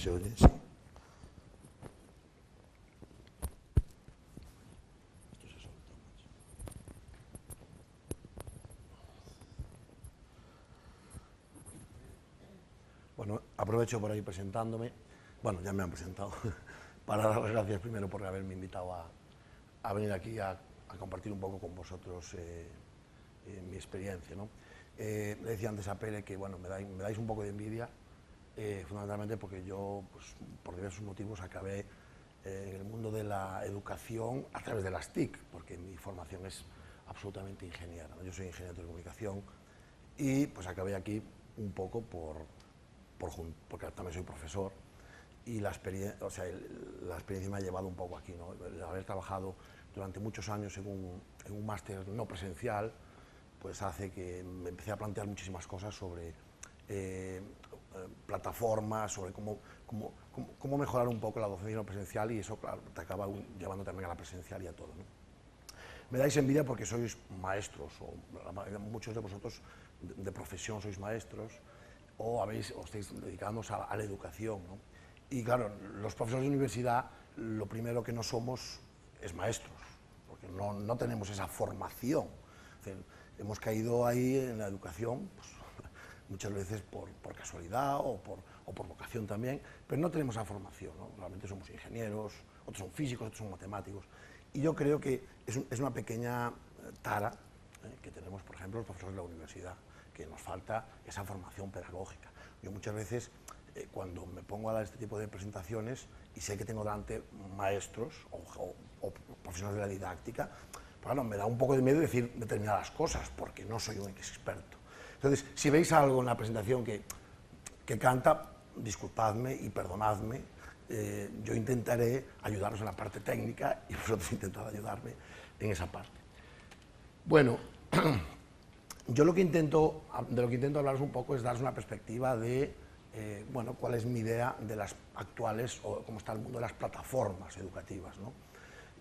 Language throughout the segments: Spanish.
¿Se oye? Sí. Bueno, aprovecho por ahí presentándome. Bueno, ya me han presentado. Para dar las gracias primero por haberme invitado a venir aquí a compartir un poco con vosotros mi experiencia, ¿no? Le decía antes a Pere que bueno, me dais un poco de envidia, fundamentalmente porque yo, pues, por diversos motivos, acabé en el mundo de la educación a través de las TIC, porque mi formación es absolutamente ingeniera, ¿no? Yo soy ingeniero de comunicación y pues acabé aquí un poco porque también soy profesor y la experiencia me ha llevado un poco aquí, ¿no? El haber trabajado durante muchos años en un máster no presencial, pues hace que me empecé a plantear muchísimas cosas sobre plataformas, sobre cómo mejorar un poco la docencia no presencial, y eso, claro, te acaba llevando también a la presencial y a todo, ¿no? Me dais envidia porque sois maestros, o muchos de vosotros de profesión sois maestros, o estáis dedicándoos a la educación, ¿no? Y claro, los profesores de universidad, lo primero que no somos es maestros, porque no tenemos esa formación. Es decir, hemos caído ahí en la educación, pues, muchas veces por casualidad o por vocación también, pero no tenemos esa formación, ¿no? Realmente somos ingenieros, otros son físicos, otros son matemáticos, y yo creo que es una pequeña tara que tenemos, por ejemplo, los profesores de la universidad, que nos falta esa formación pedagógica. Yo muchas veces, cuando me pongo a dar este tipo de presentaciones y sé que tengo delante maestros o profesionales de la didáctica, bueno, me da un poco de miedo decir determinadas cosas, porque no soy un experto. Entonces, si veis algo en la presentación que canta, disculpadme y perdonadme, yo intentaré ayudaros en la parte técnica y vosotros intentad ayudarme en esa parte. Bueno, yo de lo que intento hablaros un poco es daros una perspectiva de, bueno, cuál es mi idea de las actuales, o cómo está el mundo de las plataformas educativas, ¿no?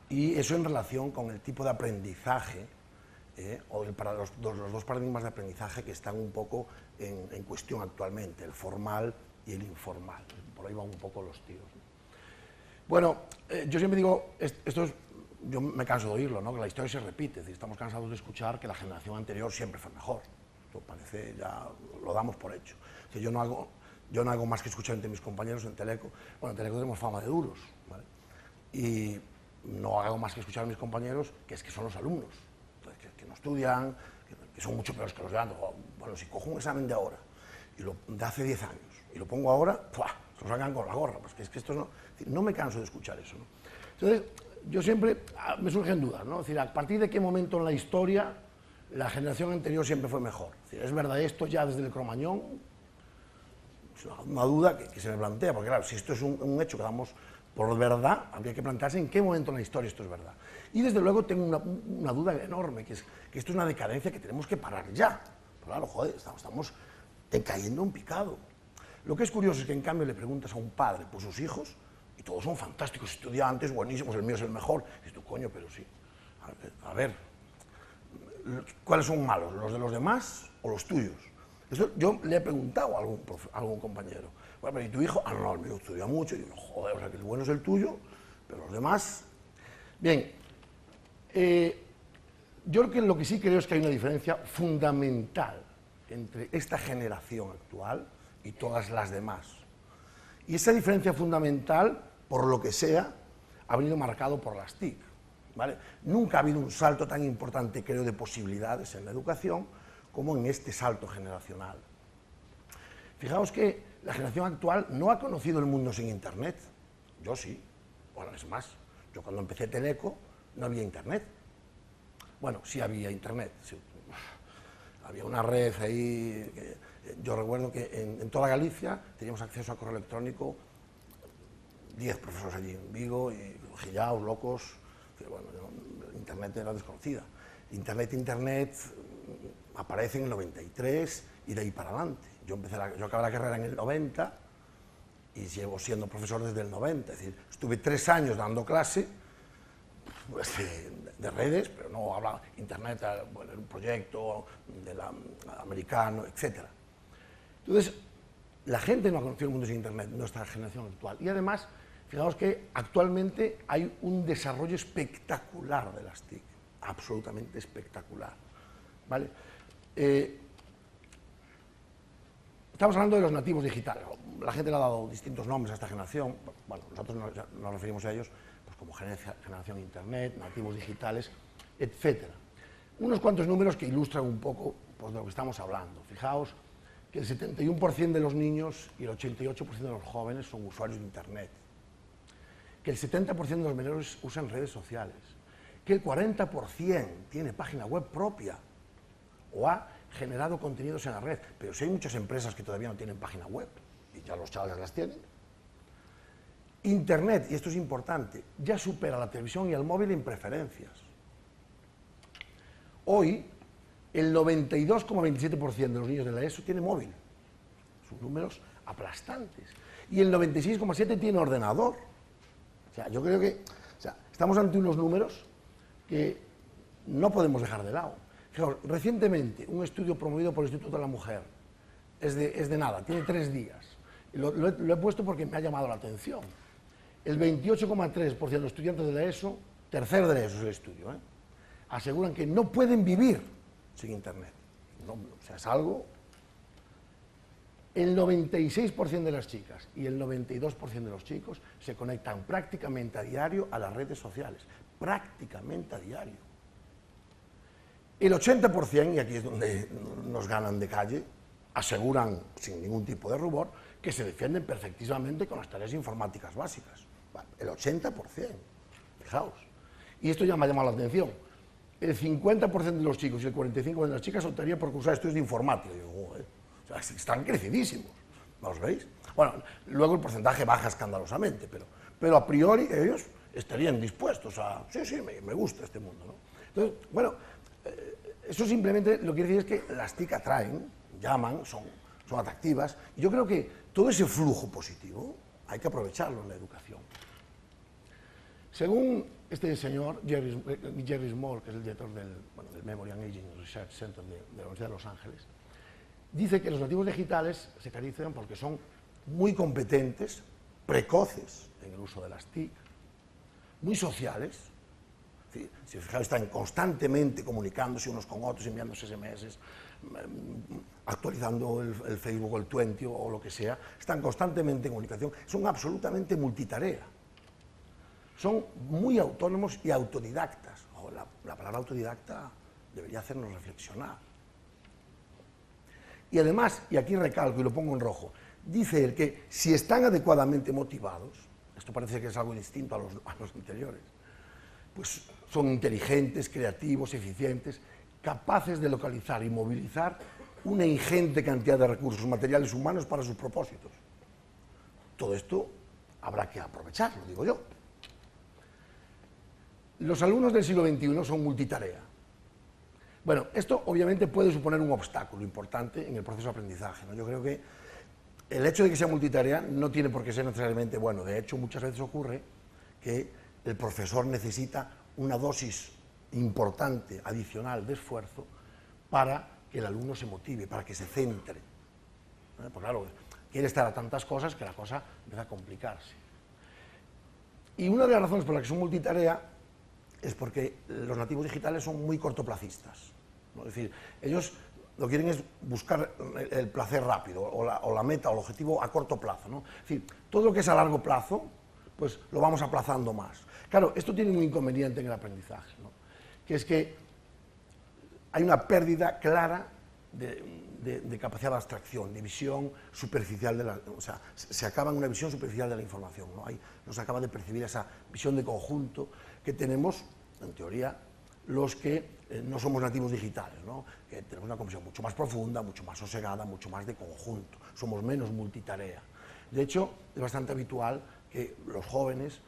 Y eso en relación con el tipo de aprendizaje, para los dos paradigmas de aprendizaje que están un poco en cuestión actualmente, el formal y el informal. Por ahí van un poco los tiros, ¿no? Bueno, yo siempre digo, yo me canso de oírlo, ¿no? Que la historia se repite, es decir, estamos cansados de escuchar que la generación anterior siempre fue mejor. Esto parece, ya lo damos por hecho. O sea, yo no hago más que escuchar entre mis compañeros en Teleco. Bueno, en Teleco tenemos fama de duros, ¿vale? Y no hago más que escuchar a mis compañeros que son los alumnos, que no estudian, que son mucho peores que los de antes. Bueno, si cojo un examen de ahora, de hace 10 años, y lo pongo ahora, ¡pua!, se lo sacan con la gorra, pues es que esto no me canso de escuchar eso, ¿no? Entonces, yo siempre me surgen dudas, ¿no? Es decir, ¿a partir de qué momento en la historia la generación anterior siempre fue mejor? Es decir, ¿es verdad esto ya desde el Cromañón? Es una duda que se me plantea, porque claro, si esto es un hecho que damos por verdad, habría que plantearse en qué momento en la historia esto es verdad. Y desde luego tengo una duda enorme, que esto es una decadencia que tenemos que parar ya. Pero claro, joder, estamos cayendo en picado. Lo que es curioso es que en cambio le preguntas a un padre por sus hijos y todos son fantásticos estudiantes, buenísimos, el mío es el mejor. Y dices tú, coño, pero sí. A ver, ¿cuáles son malos? ¿Los de los demás o los tuyos? Eso yo le he preguntado a algún compañero. Bueno, pero ¿y tu hijo? Ah, no, el mío estudia mucho. Y digo, joder, o sea, que el bueno es el tuyo, pero los demás... Bien, yo lo que sí creo es que hay una diferencia fundamental entre esta generación actual y todas las demás. Y esa diferencia fundamental, por lo que sea, ha venido marcado por las TIC, ¿vale? Nunca ha habido un salto tan importante, creo, de posibilidades en la educación como en este salto generacional. Fijaos que la generación actual no ha conocido el mundo sin Internet. Yo sí. Bueno, es más, yo cuando empecé Teleco no había Internet. Bueno, sí había Internet. Sí. Había una red ahí. Yo recuerdo que en toda Galicia teníamos acceso a correo electrónico 10 profesores allí en Vigo, y gillaos, locos. Bueno, Internet era desconocida. Internet aparece en el 93 y de ahí para adelante. Yo acabé la carrera en el 90 y llevo siendo profesor desde el 90. Es decir, estuve 3 años dando clase, pues, de redes, pero no hablaba Internet, bueno, era un proyecto americano, etc. Entonces, la gente no ha conocido el mundo sin Internet, nuestra generación actual. Y además, fijaos que actualmente hay un desarrollo espectacular de las TIC, absolutamente espectacular, ¿vale? Estamos hablando de los nativos digitales. La gente le ha dado distintos nombres a esta generación. Bueno, nosotros nos referimos a ellos pues, como generación Internet, nativos digitales, etcétera. Unos cuantos números que ilustran un poco pues, de lo que estamos hablando. Fijaos que el 71% de los niños y el 88% de los jóvenes son usuarios de Internet, que el 70% de los menores usan redes sociales, que el 40% tiene página web propia o ha generado contenidos en la red, pero si hay muchas empresas que todavía no tienen página web y ya los chavales las tienen. Internet, y esto es importante, ya supera la televisión y el móvil en preferencias. Hoy, el 92,27% de los niños de la ESO tiene móvil. Son números aplastantes. Y el 96,7% tiene ordenador. O sea, yo creo que estamos ante unos números que no podemos dejar de lado. Fijaos, recientemente, un estudio promovido por el Instituto de la Mujer, es de nada, tiene 3 días. Lo he puesto porque me ha llamado la atención. El 28,3% de los estudiantes de la ESO, tercero de la ESO es el estudio, aseguran que no pueden vivir sin Internet. No, o sea, es algo... El 96% de las chicas y el 92% de los chicos se conectan prácticamente a diario a las redes sociales. Prácticamente a diario. El 80%, y aquí es donde nos ganan de calle, aseguran, sin ningún tipo de rubor, que se defienden perfectísimamente con las tareas informáticas básicas. El 80%, fijaos. Y esto ya me ha llamado la atención. El 50% de los chicos y el 45% de las chicas optaría por cursar estudios de informática. Digo, o sea, están crecidísimos, ¿no los veis? Bueno, luego el porcentaje baja escandalosamente, pero a priori ellos estarían dispuestos a... Sí, me gusta este mundo, ¿no? Entonces, bueno, eso simplemente lo que quiere decir es que las TIC atraen, llaman, son atractivas, y yo creo que todo ese flujo positivo hay que aprovecharlo en la educación. Según este señor, Jerry Small, que es el director del Memory and Aging Research Center de la Universidad de Los Ángeles, dice que los nativos digitales se caracterizan porque son muy competentes, precoces en el uso de las TIC, muy sociales. Si os fijáis, están constantemente comunicándose unos con otros, enviándose SMS, actualizando el Facebook o el Twenty o lo que sea, están constantemente en comunicación, son absolutamente multitarea. Son muy autónomos y autodidactas. La palabra autodidacta debería hacernos reflexionar. Y además, y aquí recalco y lo pongo en rojo, dice él que si están adecuadamente motivados, esto parece que es algo distinto a los anteriores, pues son inteligentes, creativos, eficientes, capaces de localizar y movilizar una ingente cantidad de recursos materiales humanos para sus propósitos. Todo esto habrá que aprovecharlo, digo yo. Los alumnos del siglo XXI son multitarea. Bueno, esto obviamente puede suponer un obstáculo importante en el proceso de aprendizaje, ¿no? Yo creo que el hecho de que sea multitarea no tiene por qué ser necesariamente bueno. De hecho, muchas veces ocurre que el profesor necesita una dosis importante, adicional de esfuerzo para que el alumno se motive, para que se centre. Pues claro, quiere estar a tantas cosas que la cosa empieza a complicarse. Y una de las razones por las que son multitarea es porque los nativos digitales son muy cortoplacistas, ¿no? Es decir, ellos lo que quieren es buscar el placer rápido, o la meta, o el objetivo a corto plazo, ¿no? Es decir, todo lo que es a largo plazo, pues lo vamos aplazando más. Claro, esto tiene un inconveniente en el aprendizaje, ¿no? Que es que hay una pérdida clara de capacidad de abstracción, de visión superficial, o sea, se acaba en una visión superficial de la información, ¿no? No se acaba de percibir esa visión de conjunto que tenemos, en teoría, los que no somos nativos digitales, ¿no? Que tenemos una comprensión mucho más profunda, mucho más sosegada, mucho más de conjunto, somos menos multitarea. De hecho, es bastante habitual que los jóvenes,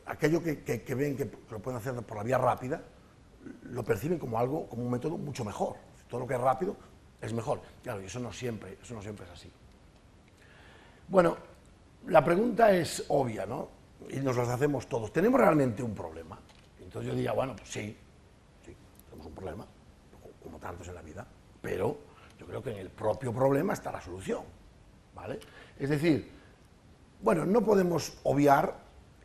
aquello que ven que lo pueden hacer por la vía rápida, lo perciben como un método mucho mejor. Todo lo que es rápido es mejor. Claro, y eso no siempre es así. Bueno, la pregunta es obvia, ¿no? Y nos las hacemos todos. ¿Tenemos realmente un problema? Entonces yo diría, bueno, pues sí, tenemos un problema, como tantos en la vida, pero yo creo que en el propio problema está la solución. ¿vale? Es decir, bueno, no podemos obviar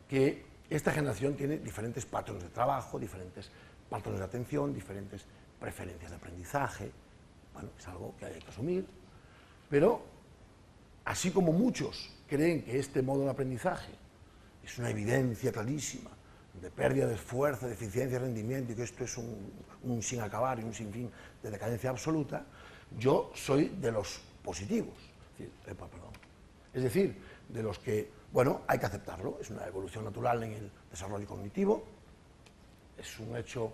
que esta generación tiene diferentes patrones de trabajo, diferentes patrones de atención, diferentes preferencias de aprendizaje. Bueno, es algo que hay que asumir, pero así como muchos creen que este modo de aprendizaje es una evidencia clarísima de pérdida de esfuerzo, de eficiencia, de rendimiento, y que esto es un sin acabar y un sinfín de decadencia absoluta, yo soy de los positivos, es decir, de los que, bueno, hay que aceptarlo, es una evolución natural en el desarrollo cognitivo, es un hecho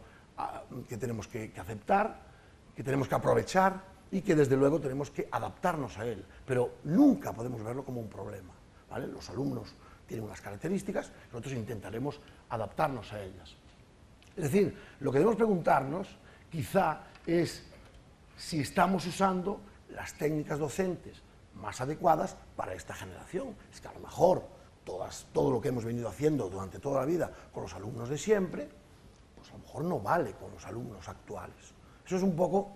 que tenemos que aceptar, que tenemos que aprovechar y que desde luego tenemos que adaptarnos a él, pero nunca podemos verlo como un problema, ¿vale? Los alumnos tienen unas características, nosotros intentaremos adaptarnos a ellas. Es decir, lo que debemos preguntarnos quizá es si estamos usando las técnicas docentes más adecuadas para esta generación. Es que a lo mejor todo lo que hemos venido haciendo durante toda la vida con los alumnos de siempre, pues a lo mejor no vale con los alumnos actuales. Eso es un poco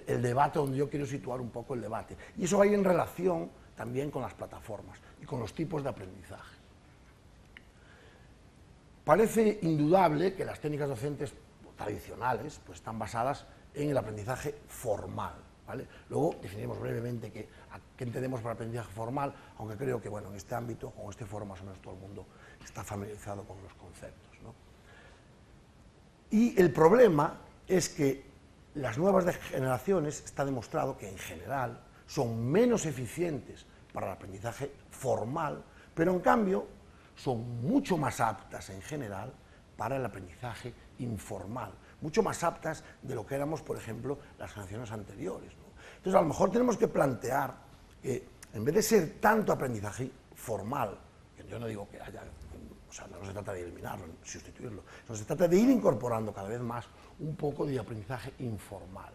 el debate donde yo quiero situar un poco el debate. Y eso va a ir en relación también con las plataformas y con los tipos de aprendizaje. Parece indudable que las técnicas docentes tradicionales pues, están basadas en el aprendizaje formal, ¿vale? Luego definiremos brevemente qué entendemos por aprendizaje formal, aunque creo que bueno, en este ámbito, o en este foro más o menos todo el mundo está familiarizado con los conceptos, ¿no? Y el problema es que las nuevas generaciones está demostrado que en general son menos eficientes para el aprendizaje formal, pero en cambio son mucho más aptas en general para el aprendizaje informal, mucho más aptas de lo que éramos, por ejemplo, las generaciones anteriores, ¿no? Entonces, a lo mejor tenemos que plantear que, en vez de ser tanto aprendizaje formal, que yo no digo que haya, o sea, no se trata de eliminarlo, sustituirlo, no se trata de ir incorporando cada vez más un poco de aprendizaje informal.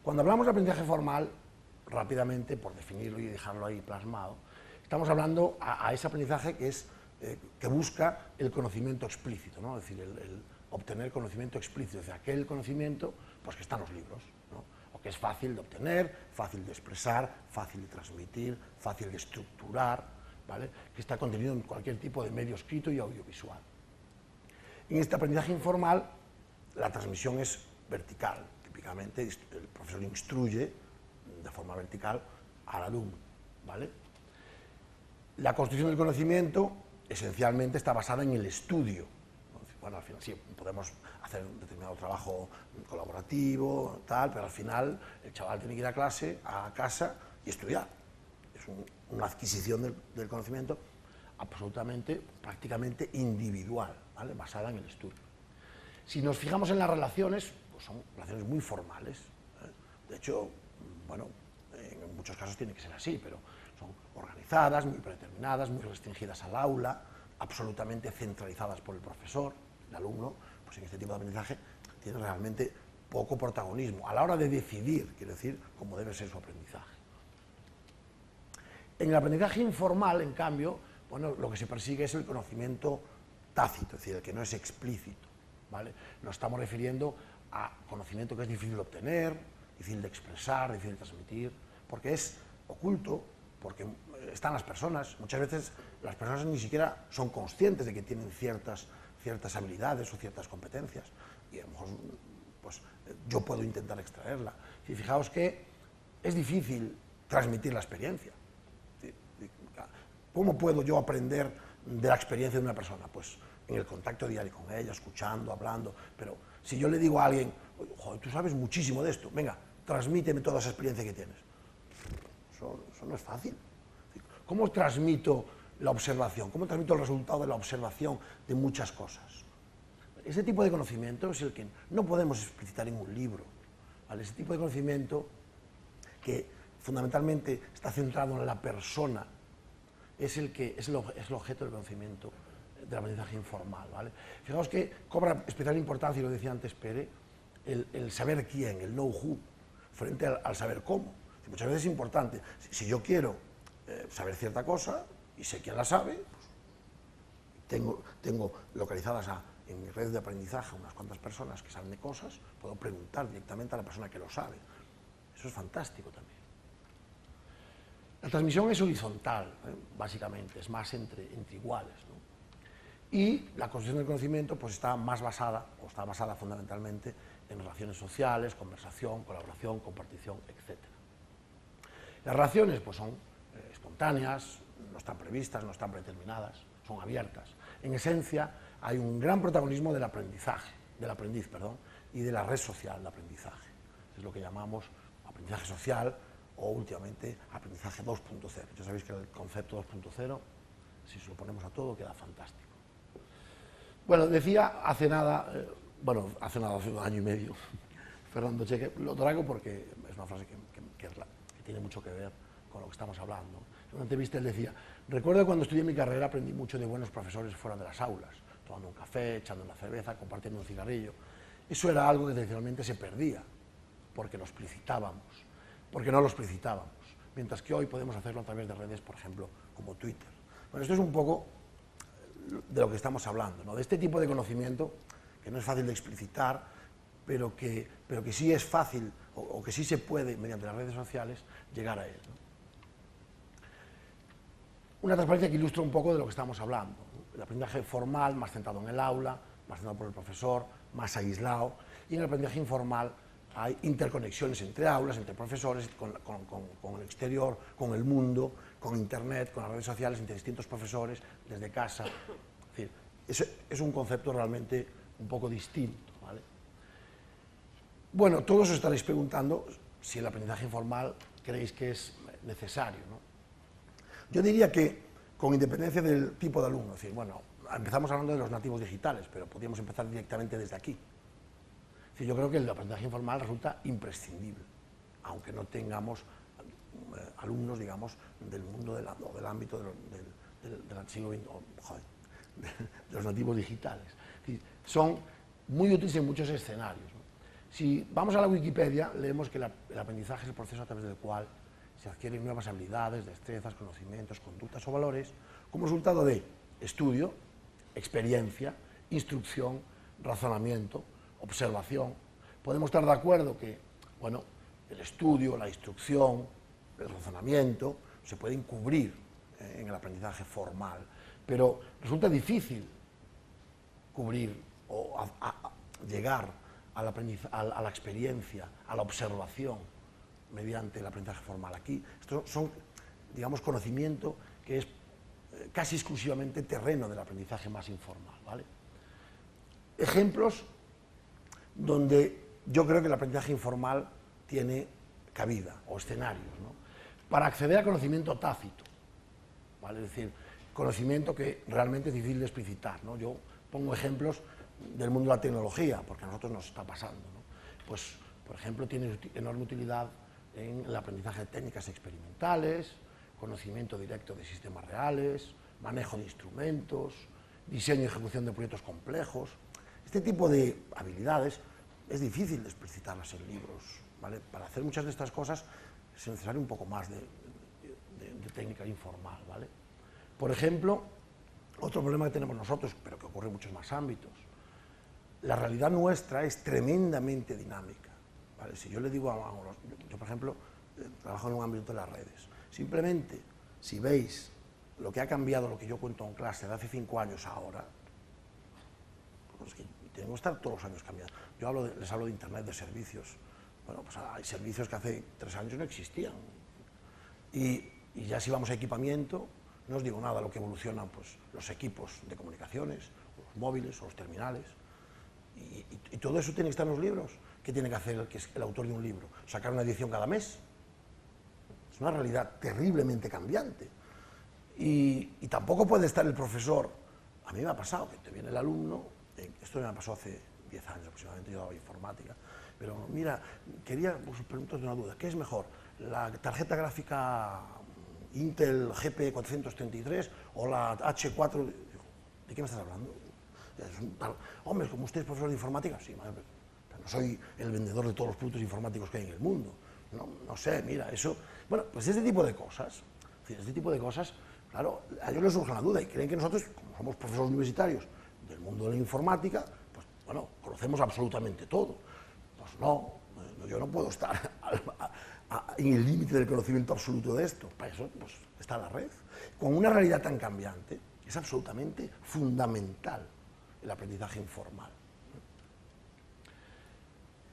Cuando hablamos de aprendizaje formal, rápidamente, por definirlo y dejarlo ahí plasmado, estamos hablando a ese aprendizaje que es que busca el conocimiento explícito, ¿no? Es decir, el obtener conocimiento explícito, es decir, aquel conocimiento pues, que está en los libros, ¿no? O que es fácil de obtener, fácil de expresar, fácil de transmitir, fácil de estructurar, ¿vale? Que está contenido en cualquier tipo de medio escrito y audiovisual. En este aprendizaje informal, la transmisión es vertical. Típicamente, el profesor instruye de forma vertical al alumno, ¿vale? La construcción del conocimiento esencialmente está basada en el estudio. Bueno, al final sí, podemos hacer un determinado trabajo colaborativo, tal, pero al final el chaval tiene que ir a clase, a casa y estudiar. Es una adquisición del conocimiento absolutamente, prácticamente individual, ¿vale? Basada en el estudio. Si nos fijamos en las relaciones, pues son relaciones muy formales, ¿eh? De hecho, bueno, en muchos casos tiene que ser así, pero son organizadas, muy predeterminadas, muy restringidas al aula, absolutamente centralizadas por el profesor. El alumno, pues en este tipo de aprendizaje, tiene realmente poco protagonismo a la hora de decidir, quiero decir, cómo debe ser su aprendizaje. En el aprendizaje informal, en cambio, bueno, lo que se persigue es el conocimiento tácito, es decir, el que no es explícito, ¿vale? Nos estamos refiriendo a conocimiento que es difícil de obtener, difícil de expresar, difícil de transmitir, porque es oculto, porque están las personas. Muchas veces las personas ni siquiera son conscientes de que tienen ciertas habilidades o ciertas competencias, y a lo mejor pues, yo puedo intentar extraerla. Y fijaos que es difícil transmitir la experiencia. ¿Cómo puedo yo aprender de la experiencia de una persona? Pues en el contacto diario con ella, escuchando, hablando. Pero si yo le digo a alguien, joder, tú sabes muchísimo de esto, venga, transmíteme toda esa experiencia que tienes. Eso no es fácil. ¿Cómo transmito la observación? ¿Cómo transmito el resultado de la observación de muchas cosas? Ese tipo de conocimiento es el que no podemos explicitar en un libro, ¿vale? Ese tipo de conocimiento que fundamentalmente está centrado en la persona es el objeto del conocimiento del aprendizaje informal, ¿vale? Fijaos que cobra especial importancia, y lo decía antes Pere, el saber quién, el know-who, frente al saber cómo. Muchas veces es importante. Si yo quiero saber cierta cosa y sé quién la sabe, pues tengo localizadas en mi red de aprendizaje unas cuantas personas que saben de cosas, puedo preguntar directamente a la persona que lo sabe. Eso es fantástico también. La transmisión es horizontal, básicamente, es más entre iguales, ¿no? Y la construcción del conocimiento pues, está basada fundamentalmente en relaciones sociales, conversación, colaboración, compartición, etc. Las relaciones pues, son espontáneas, no están previstas, no están predeterminadas, son abiertas. En esencia, hay un gran protagonismo del aprendizaje, y de la red social de aprendizaje. Es lo que llamamos aprendizaje social o últimamente aprendizaje 2.0. Ya sabéis que el concepto 2.0, si se lo ponemos a todo, queda fantástico. Bueno, decía hace hace un año y medio, Fernando Cheque, lo traigo porque es una frase que tiene mucho que ver con lo que estamos hablando. En una entrevista él decía, recuerdo cuando estudié mi carrera aprendí mucho de buenos profesores fuera de las aulas, tomando un café, echando una cerveza, compartiendo un cigarrillo. Eso era algo que tradicionalmente se perdía, porque lo explicitábamos, porque no lo explicitábamos, mientras que hoy podemos hacerlo a través de redes, por ejemplo, como Twitter. Bueno, esto es un poco de lo que estamos hablando, ¿no? De este tipo de conocimiento que no es fácil de explicitar, pero que sí es fácil, o que sí se puede, mediante las redes sociales, llegar a él, ¿no? Una transparencia que ilustra un poco de lo que estamos hablando, ¿no? El aprendizaje formal, más centrado en el aula, más centrado por el profesor, más aislado, y en el aprendizaje informal hay interconexiones entre aulas, entre profesores, con el exterior, con el mundo, con Internet, con las redes sociales, entre distintos profesores, desde casa. Es decir, es un concepto realmente un poco distinto, ¿vale? Bueno, todos os estaréis preguntando si el aprendizaje informal creéis que es necesario, ¿no? Yo diría que, con independencia del tipo de alumno, es decir, bueno, empezamos hablando de los nativos digitales, pero podríamos empezar directamente desde aquí. Es decir, yo creo que el aprendizaje informal resulta imprescindible, aunque no tengamos alumnos, digamos, del mundo del ámbito del siglo XX, de los nativos digitales. Es decir, son muy útiles en muchos escenarios, ¿no? Si vamos a la Wikipedia, leemos que el aprendizaje es el proceso a través del cual se adquieren nuevas habilidades, destrezas, conocimientos, conductas o valores como resultado de estudio, experiencia, instrucción, razonamiento, observación. Podemos estar de acuerdo que, bueno, el estudio, la instrucción, el razonamiento se pueden cubrir en el aprendizaje formal, pero resulta difícil cubrir o llegar a la experiencia, a la observación mediante el aprendizaje formal. Aquí, estos son, digamos, conocimiento que es casi exclusivamente terreno del aprendizaje más informal, ¿vale? Ejemplos donde yo creo que el aprendizaje informal tiene cabida, o escenarios, ¿no? Para acceder al conocimiento tácito, ¿vale? Es decir, conocimiento que realmente es difícil de explicitar, ¿no? Yo pongo ejemplos del mundo de la tecnología, porque a nosotros nos está pasando, ¿no? Pues, por ejemplo, tiene enorme utilidad en el aprendizaje de técnicas experimentales, conocimiento directo de sistemas reales, manejo de instrumentos, diseño y ejecución de proyectos complejos. Este tipo de habilidades es difícil de explicitarlas en libros, ¿vale? Para hacer muchas de estas cosas es necesario un poco más de técnica informal, ¿vale? Por ejemplo, otro problema que tenemos nosotros, pero que ocurre en muchos más ámbitos, la realidad nuestra es tremendamente dinámica, ¿vale? Si yo le digo yo por ejemplo, trabajo en un ámbito de las redes, simplemente si veis lo que ha cambiado, lo que yo cuento en clase de hace 5 años a ahora, pues que tenemos que estar todos los años cambiando. Yo les hablo de Internet, de servicios. Bueno, pues hay servicios que hace 3 años no existían. Y ya si vamos a equipamiento, no os digo nada, lo que evolucionan pues, los equipos de comunicaciones, los móviles o los terminales. Y todo eso tiene que estar en los libros. ¿Qué tiene que hacer el autor de un libro? ¿Sacar una edición cada mes? Es una realidad terriblemente cambiante. Y tampoco puede estar el profesor. A mí me ha pasado que te viene el alumno, esto me pasó hace 10 años aproximadamente, yo daba informática, pero mira, quería preguntaros una duda, ¿qué es mejor? ¿La tarjeta gráfica Intel GP433 o la H4? ¿De qué me estás hablando? Hombre, como usted es profesor de informática, sí, madre, pero no soy el vendedor de todos los productos informáticos que hay en el mundo. No sé, mira, eso... Bueno, pues este tipo de cosas, claro, a ellos les surge la duda y creen que nosotros, como somos profesores universitarios del mundo de la informática, pues, bueno, conocemos absolutamente todo. Pues no, yo no puedo estar en el límite del conocimiento absoluto de esto. Para eso pues, está la red. Con una realidad tan cambiante, es absolutamente fundamental el aprendizaje informal.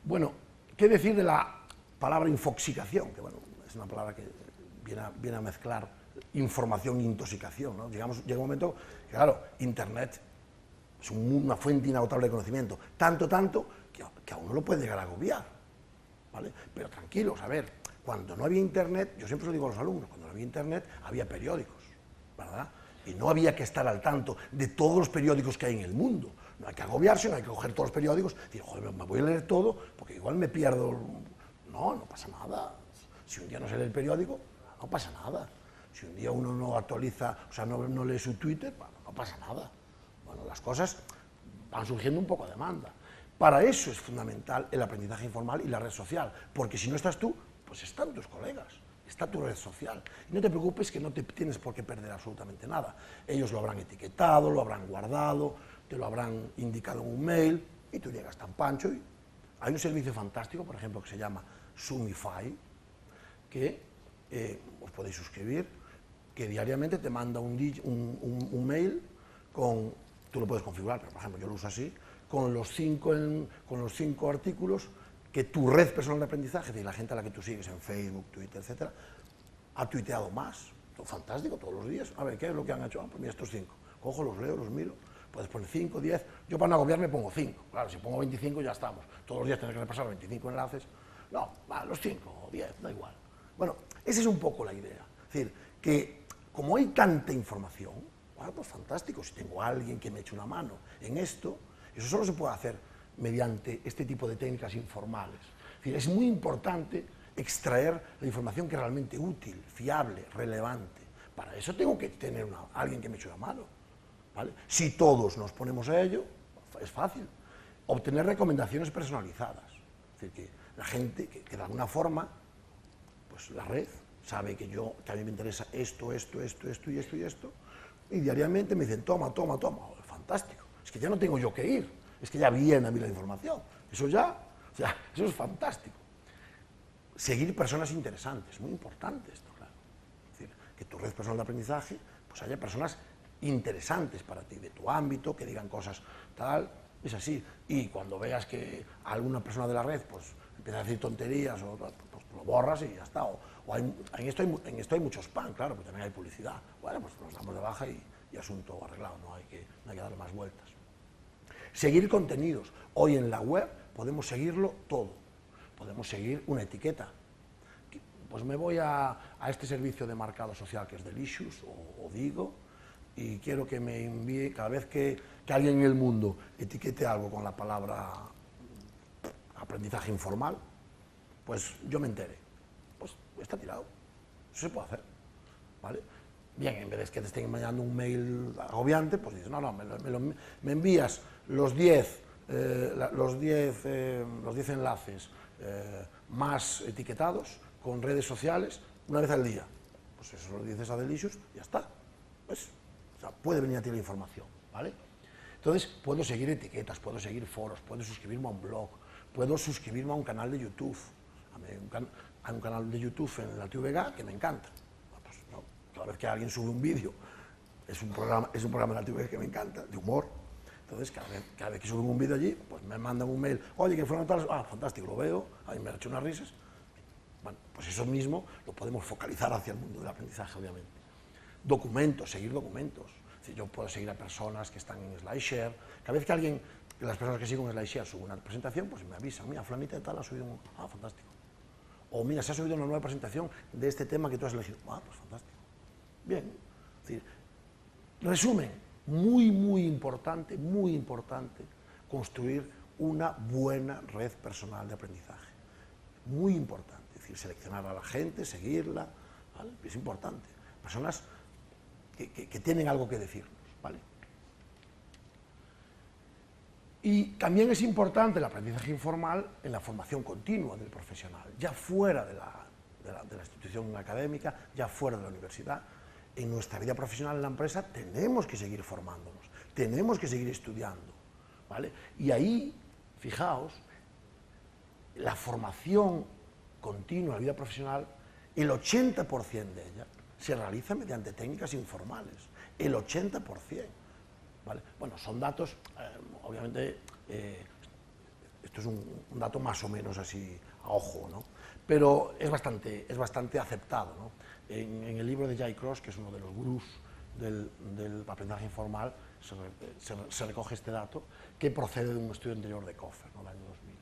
Bueno, ¿qué decir de la palabra infoxicación? Que bueno, es una palabra que viene a mezclar información e intoxicación, ¿no? Llega un momento que, claro, Internet es una fuente inagotable de conocimiento, tanto que a uno lo puede llegar a agobiar, ¿vale? Pero tranquilos, a ver, cuando no había Internet, yo siempre lo digo a los alumnos, cuando no había Internet había periódicos, ¿verdad? Y no había que estar al tanto de todos los periódicos que hay en el mundo. No hay que agobiarse, no hay que coger todos los periódicos y decir, joder, me voy a leer todo porque igual me pierdo. No pasa nada. Si un día no se lee el periódico, no pasa nada. Si un día uno no actualiza, o sea, no lee su Twitter, bueno, no pasa nada. Bueno, las cosas van surgiendo un poco a demanda. Para eso es fundamental el aprendizaje informal y la red social, porque si no estás tú, pues están tus colegas, está tu red social. Y no te preocupes que no te tienes por qué perder absolutamente nada. Ellos lo habrán etiquetado, lo habrán guardado, te lo habrán indicado en un mail, y tú llegas tan pancho. Y hay un servicio fantástico, por ejemplo, que se llama Zoomify, que os podéis suscribir, que diariamente te manda un mail con, tú lo puedes configurar, pero por ejemplo yo lo uso así, con los 5 artículos que tu red personal de aprendizaje, es decir, la gente a la que tú sigues en Facebook, Twitter, etcétera, ha tuiteado más. Fantástico, todos los días. A ver, ¿qué es lo que han hecho? Pues mira, estos 5. Cojo, los leo, los miro. Puedes poner 5, 10. Yo para no agobiarme pongo 5. Claro, si pongo 25 ya estamos. Todos los días tener que repasar 25 enlaces. No, los 5 o 10, da igual. Bueno, esa es un poco la idea. Es decir, que como hay tanta información, bueno, pues fantástico, si tengo a alguien que me eche una mano en esto, eso solo se puede hacer mediante este tipo de técnicas informales. Es decir, es muy importante extraer la información que es realmente útil, fiable, relevante. Para eso tengo que tener alguien que me eche una mano, ¿vale? Si todos nos ponemos a ello, es fácil. Obtener recomendaciones personalizadas. Es decir, que la gente, que de alguna forma, pues la red sabe que a mí me interesa esto, y diariamente me dicen, toma, fantástico. Es que ya no tengo yo que ir, es que ya viene a mí la información. Eso eso es fantástico. Seguir personas interesantes, muy importante esto, claro. Es decir, que tu red personal de aprendizaje, pues haya personas interesantes para ti, de tu ámbito, que digan cosas tal, es así. Y cuando veas que alguna persona de la red, pues empieza a decir tonterías, pues lo borras y ya está. En esto hay mucho spam, claro, pero también hay publicidad. Bueno, pues nos damos de baja y asunto arreglado, no hay que darle más vueltas. Seguir contenidos. Hoy en la web podemos seguirlo todo. Podemos seguir una etiqueta. Pues me voy a este servicio de marcado social que es Delicious o Digo, y quiero que me envíe, cada vez que alguien en el mundo etiquete algo con la palabra aprendizaje informal, pues yo me entere. Pues está tirado. Eso se puede hacer, ¿vale? Bien, en vez de que te estén mandando un mail agobiante, pues dices, no, me envías los 10 enlaces más etiquetados con redes sociales una vez al día. Pues eso lo dices a Delicious y ya está. Pues, o sea, puede venir a ti la información, ¿vale? Entonces, puedo seguir etiquetas, puedo seguir foros, puedo suscribirme a un blog, puedo suscribirme a un canal de YouTube. Hay un canal de YouTube en la TVG que me encanta. Pues, no, cada vez que alguien sube un vídeo, es un programa de la TVG que me encanta, de humor. Entonces, cada vez que suben un vídeo allí, pues me mandan un mail, oye, que fueron tales, fantástico, lo veo, ahí me ha hecho unas risas. Bueno, pues eso mismo lo podemos focalizar hacia el mundo del aprendizaje, obviamente. Documentos, seguir documentos. Es decir, yo puedo seguir a personas que están en SlideShare. Cada vez que las personas que sigo en SlideShare suben una presentación, pues me avisan, mira, fulanita de tal ha subido un... fantástico. O mira, se ha subido una nueva presentación de este tema que tú has elegido. Pues fantástico. Bien. Es decir, resumen. Muy importante construir una buena red personal de aprendizaje. Muy importante, es decir, seleccionar a la gente, seguirla, ¿vale? Es importante. Personas que tienen algo que decirnos, ¿vale? Y también es importante el aprendizaje informal en la formación continua del profesional, ya fuera de la institución académica, ya fuera de la universidad. En nuestra vida profesional en la empresa tenemos que seguir formándonos, tenemos que seguir estudiando, ¿vale? Y ahí, fijaos, la formación continua, la vida profesional, el 80% de ella se realiza mediante técnicas informales, el 80%. ¿Vale? Bueno, son datos, obviamente, esto es un dato más o menos así a ojo, ¿no? Pero es bastante aceptado, ¿no? En el libro de Jay Cross, que es uno de los gurús del aprendizaje informal, se recoge este dato, que procede de un estudio anterior de Koffer, ¿no? Del año 2000.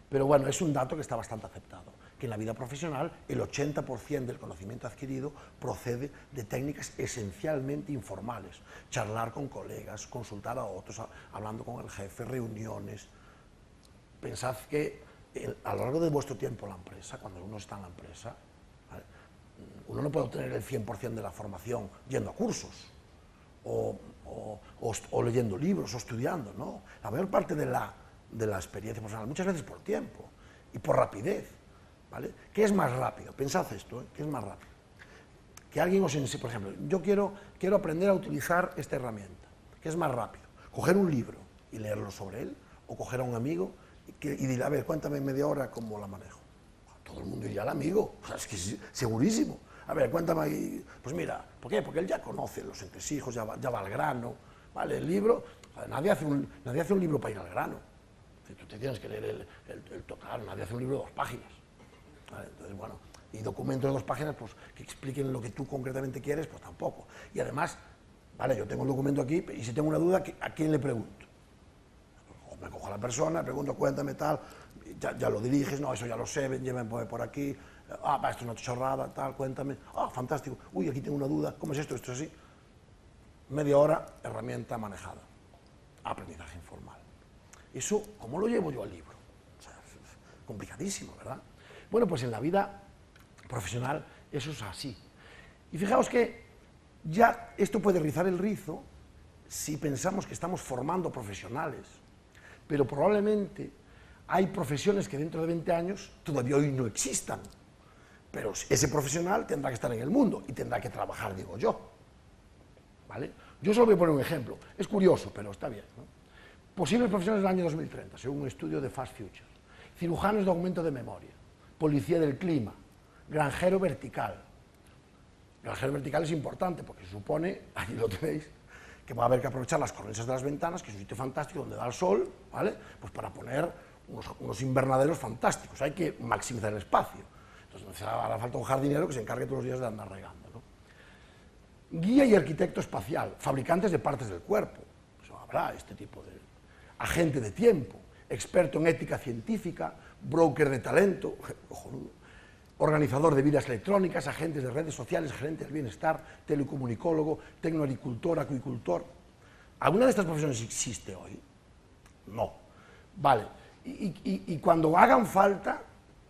Pero bueno, es un dato que está bastante aceptado, que en la vida profesional el 80% del conocimiento adquirido procede de técnicas esencialmente informales. Charlar con colegas, consultar a otros, hablando con el jefe, reuniones. Pensad que a lo largo de vuestro tiempo en la empresa, cuando uno está en la empresa, ¿vale?, uno no puede obtener el 100% de la formación yendo a cursos o leyendo libros o estudiando, ¿no? La mayor parte de la experiencia profesional, muchas veces por tiempo y por rapidez, ¿vale? ¿Qué es más rápido? Pensad esto, ¿eh? ¿Qué es más rápido? Que alguien os enseñe, por ejemplo, yo quiero aprender a utilizar esta herramienta. ¿Qué es más rápido? ¿Coger un libro y leerlo sobre él? ¿O coger a un amigo y decirle, a ver, cuéntame en media hora cómo la manejo? Todo el mundo iría al amigo, o sea, es que es segurísimo. A ver, cuéntame ahí. Pues mira, ¿por qué? Porque él ya conoce los entresijos, ya va al grano, ¿vale? El libro, nadie hace un libro para ir al grano. Tú te tienes que leer claro, nadie hace un libro de 2 páginas. ¿Vale? Entonces, bueno, y documentos de 2 páginas, pues, que expliquen lo que tú concretamente quieres, pues tampoco. Y además, vale, yo tengo un documento aquí, y si tengo una duda, ¿a quién le pregunto? O me cojo a la persona, le pregunto, cuéntame tal, ya lo diriges, no, eso ya lo sé, llévame por aquí, esto es una chorrada, tal, cuéntame, fantástico, uy, aquí tengo una duda, ¿cómo es esto? Esto es así. Media hora, herramienta manejada, aprendizaje informal. Eso, ¿cómo lo llevo yo al libro? O sea, es complicadísimo, ¿verdad? Bueno, pues en la vida profesional eso es así. Y fijaos que ya esto puede rizar el rizo si pensamos que estamos formando profesionales, pero probablemente hay profesiones que dentro de 20 años todavía hoy no existan, pero ese profesional tendrá que estar en el mundo y tendrá que trabajar, digo yo. ¿Vale? Yo solo voy a poner un ejemplo, es curioso, pero está bien, ¿no? Posibles profesiones del año 2030, según un estudio de Fast Futures. Cirujanos de aumento de memoria, policía del clima, granjero vertical. Granjero vertical es importante porque se supone, ahí lo tenéis, que va a haber que aprovechar las cornisas de las ventanas, que es un sitio fantástico donde da el sol, ¿vale? Pues para poner unos invernaderos fantásticos, hay que maximizar el espacio. Entonces hará falta un jardinero que se encargue todos los días de andar regando, ¿no? Guía y arquitecto espacial, fabricantes de partes del cuerpo, pues habrá este tipo de... Agente de tiempo, experto en ética científica, broker de talento, cojonudo, organizador de vidas electrónicas, agentes de redes sociales, gerente del bienestar, telecomunicólogo, tecnoagricultor, acuicultor. ¿Alguna de estas profesiones existe hoy? No. Vale. Y cuando hagan falta,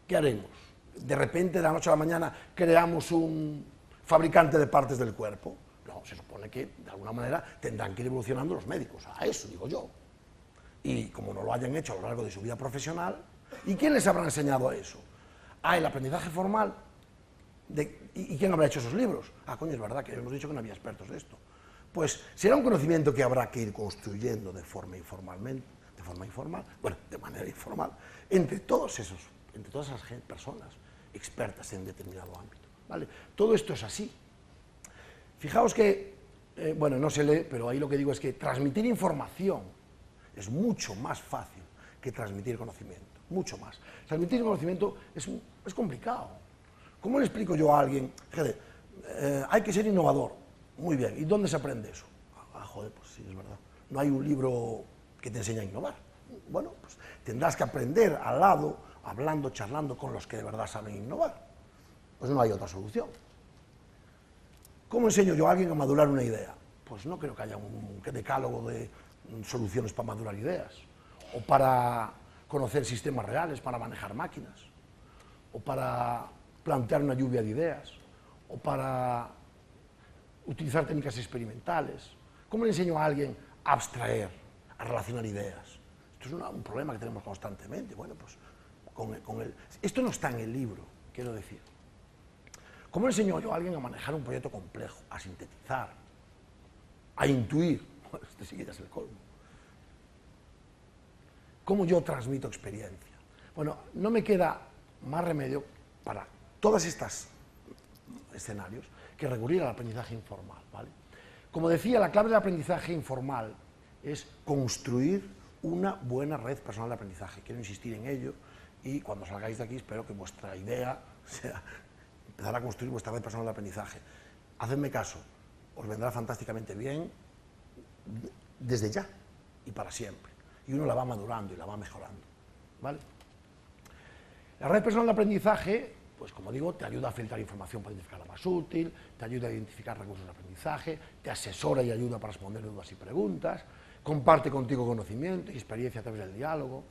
¿qué haremos? De repente, de la noche a la mañana, creamos un fabricante de partes del cuerpo. No, se supone que, de alguna manera, tendrán que ir evolucionando los médicos. A eso digo yo. Y como no lo hayan hecho a lo largo de su vida profesional, ¿y quién les habrá enseñado eso? El aprendizaje formal. ¿Y quién habrá hecho esos libros? Coño, es verdad que hemos dicho que no había expertos de esto. Pues será un conocimiento que habrá que ir construyendo de manera informal, entre todas esas personas expertas en determinado ámbito, ¿vale? Todo esto es así. Fijaos que, bueno, no se lee, pero ahí lo que digo es que transmitir información es mucho más fácil que transmitir conocimiento, mucho más. Transmitir conocimiento es complicado. ¿Cómo le explico yo a alguien? Fíjate, hay que ser innovador. Muy bien, ¿y dónde se aprende eso? Joder, pues sí, es verdad. No hay un libro que te enseñe a innovar. Bueno, pues tendrás que aprender al lado, hablando, charlando con los que de verdad saben innovar. Pues no hay otra solución. ¿Cómo enseño yo a alguien a madurar una idea? Pues no creo que haya un decálogo de soluciones para madurar ideas, o para conocer sistemas reales, para manejar máquinas, o para plantear una lluvia de ideas, o para utilizar técnicas experimentales. ¿Cómo le enseño a alguien a abstraer, a relacionar ideas? Esto es un problema que tenemos constantemente. Bueno, pues esto no está en el libro, quiero decir. ¿Cómo le enseño yo a alguien a manejar un proyecto complejo, a sintetizar, a intuir? Este sí que ya es el colmo. ¿Cómo yo transmito experiencia? Bueno, no me queda más remedio para todos estos escenarios que recurrir al aprendizaje informal, ¿vale? Como decía, la clave del aprendizaje informal es construir una buena red personal de aprendizaje. Quiero insistir en ello y cuando salgáis de aquí espero que vuestra idea sea empezar a construir vuestra red personal de aprendizaje. Hacedme caso, os vendrá fantásticamente bien desde ya y para siempre. Y uno la va madurando y la va mejorando, ¿vale? La red personal de aprendizaje, pues como digo, te ayuda a filtrar información para identificar la más útil, te ayuda a identificar recursos de aprendizaje, te asesora y ayuda para responder dudas y preguntas, comparte contigo conocimiento y experiencia a través del diálogo.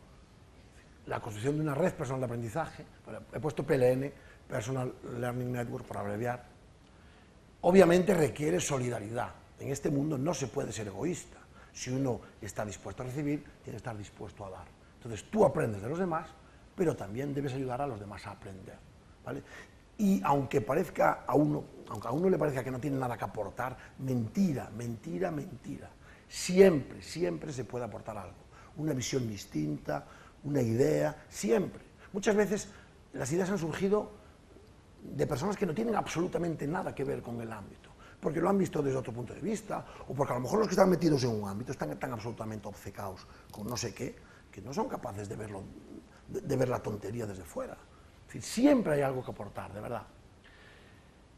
La construcción de una red personal de aprendizaje, he puesto PLN, Personal Learning Network por abreviar, obviamente requiere solidaridad. En este mundo no se puede ser egoísta. Si uno está dispuesto a recibir, tiene que estar dispuesto a dar. Entonces tú aprendes de los demás, pero también debes ayudar a los demás a aprender, ¿vale? Y aunque a uno le parezca que no tiene nada que aportar, mentira, mentira, mentira. Siempre, siempre se puede aportar algo. Una visión distinta, una idea, siempre. Muchas veces las ideas han surgido de personas que no tienen absolutamente nada que ver con el ámbito, porque lo han visto desde otro punto de vista, o porque a lo mejor los que están metidos en un ámbito están tan absolutamente obcecados con no sé qué, que no son capaces de ver la tontería desde fuera. Es decir, siempre hay algo que aportar, de verdad.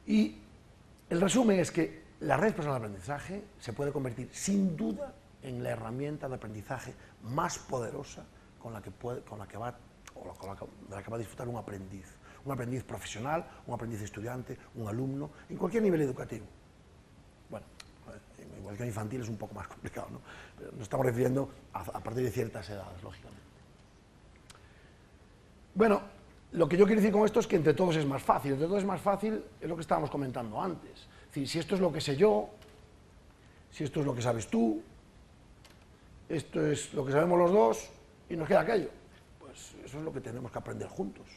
Y el resumen es que la red personal de aprendizaje se puede convertir, sin duda, en la herramienta de aprendizaje más poderosa de la que va a disfrutar un aprendiz profesional, un aprendiz estudiante, un alumno, en cualquier nivel educativo. Bueno, igual que en infantil es un poco más complicado, ¿no? Pero nos estamos refiriendo a partir de ciertas edades, lógicamente. Bueno, lo que yo quiero decir con esto es que entre todos es más fácil. Entre todos es más fácil, es lo que estábamos comentando antes. Es decir, si esto es lo que sé yo, si esto es lo que sabes tú, esto es lo que sabemos los dos y nos queda aquello, pues eso es lo que tenemos que aprender juntos,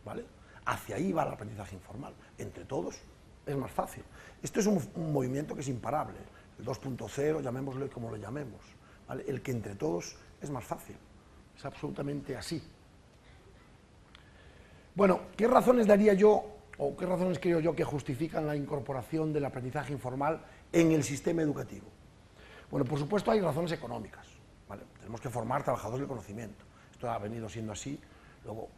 ¿vale? Hacia ahí va el aprendizaje informal. Entre todos es más fácil. Esto es un movimiento que es imparable. El 2.0, llamémoslo como lo llamemos, ¿vale? El que entre todos es más fácil. Es absolutamente así. Bueno, ¿qué razones daría yo, o qué razones creo yo que justifican la incorporación del aprendizaje informal en el sistema educativo? Bueno, por supuesto hay razones económicas, ¿vale? Tenemos que formar trabajadores del conocimiento. Esto ha venido siendo así, luego,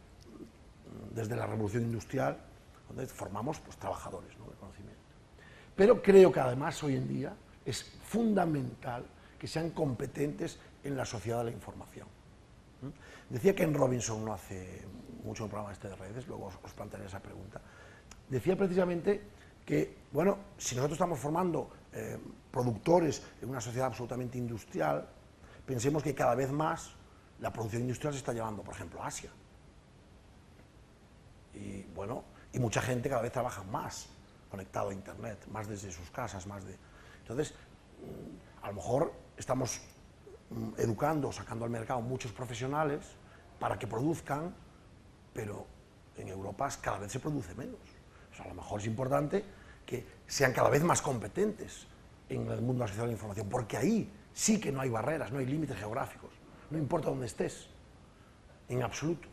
desde la revolución industrial, donde formamos pues, trabajadores, ¿no?, de conocimiento. Pero creo que además hoy en día es fundamental que sean competentes en la sociedad de la información. Decía Ken Robinson no hace mucho un programa de redes, luego os plantearé esa pregunta. Decía precisamente que, bueno, si nosotros estamos formando productores en una sociedad absolutamente industrial, pensemos que cada vez más la producción industrial se está llevando, por ejemplo, a Asia. Y bueno, y mucha gente cada vez trabaja más conectado a Internet, más desde sus casas, más de... Entonces, a lo mejor estamos educando, sacando al mercado muchos profesionales para que produzcan, pero en Europa cada vez se produce menos. O sea, a lo mejor es importante que sean cada vez más competentes en el mundo de la sociedad de la información, porque ahí sí que no hay barreras, no hay límites geográficos, no importa dónde estés, en absoluto.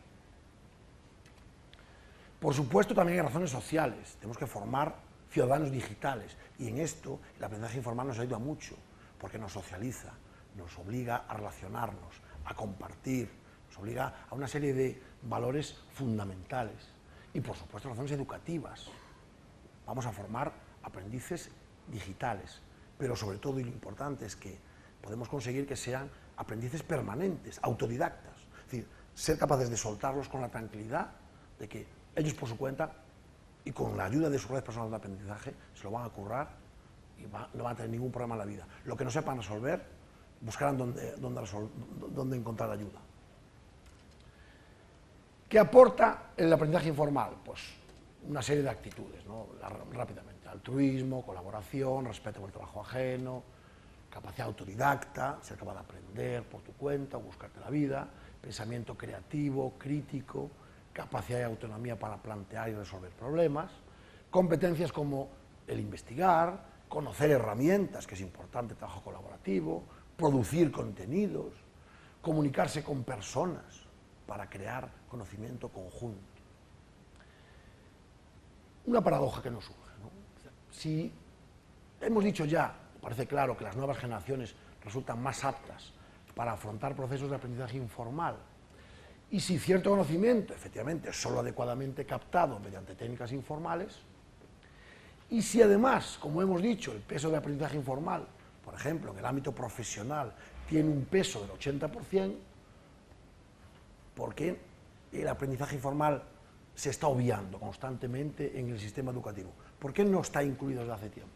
Por supuesto, también hay razones sociales. Tenemos que formar ciudadanos digitales y en esto el aprendizaje informal nos ayuda mucho, porque nos socializa, nos obliga a relacionarnos, a compartir, nos obliga a una serie de valores fundamentales y, por supuesto, razones educativas. Vamos a formar aprendices digitales, pero sobre todo, y lo importante, es que podemos conseguir que sean aprendices permanentes, autodidactas, es decir, ser capaces de soltarlos con la tranquilidad de que ellos por su cuenta y con la ayuda de su red personal de aprendizaje se lo van a currar y no van a tener ningún problema en la vida. Lo que no sepan resolver, buscarán dónde encontrar ayuda. ¿Qué aporta el aprendizaje informal? Pues una serie de actitudes, ¿no? Rápidamente: altruismo, colaboración, respeto por el trabajo ajeno, capacidad autodidacta, ser capaz de aprender por tu cuenta, buscarte la vida, pensamiento creativo, crítico, capacidad de autonomía para plantear y resolver problemas, competencias como el investigar, conocer herramientas, que es importante, trabajo colaborativo, producir contenidos, comunicarse con personas para crear conocimiento conjunto. una paradoja que nos surge, ¿no? Si hemos dicho ya, parece claro que las nuevas generaciones resultan más aptas para afrontar procesos de aprendizaje informal, y si cierto conocimiento, efectivamente, es solo adecuadamente captado mediante técnicas informales, y si además, como hemos dicho, el peso del aprendizaje informal, por ejemplo, en el ámbito profesional, tiene un peso del 80%, ¿por qué el aprendizaje informal se está obviando constantemente en el sistema educativo? ¿Por qué no está incluido desde hace tiempo?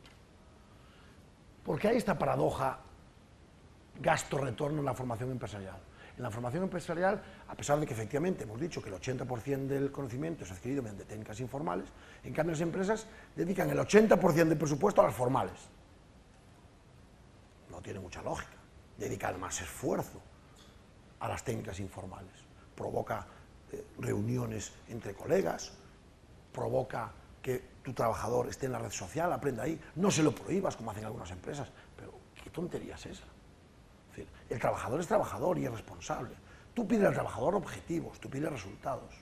Porque hay esta paradoja gasto-retorno en la formación empresarial. En la formación empresarial, a pesar de que efectivamente hemos dicho que el 80% del conocimiento es adquirido mediante técnicas informales, en cambio las empresas dedican el 80% del presupuesto a las formales. No tiene mucha lógica. Dedicar más esfuerzo a las técnicas informales. Provoca reuniones entre colegas, provoca que tu trabajador esté en la red social, aprenda ahí. No se lo prohíbas como hacen algunas empresas, pero ¿qué tontería es esa? El trabajador es trabajador y es responsable. Tú pides al trabajador objetivos, tú pides resultados.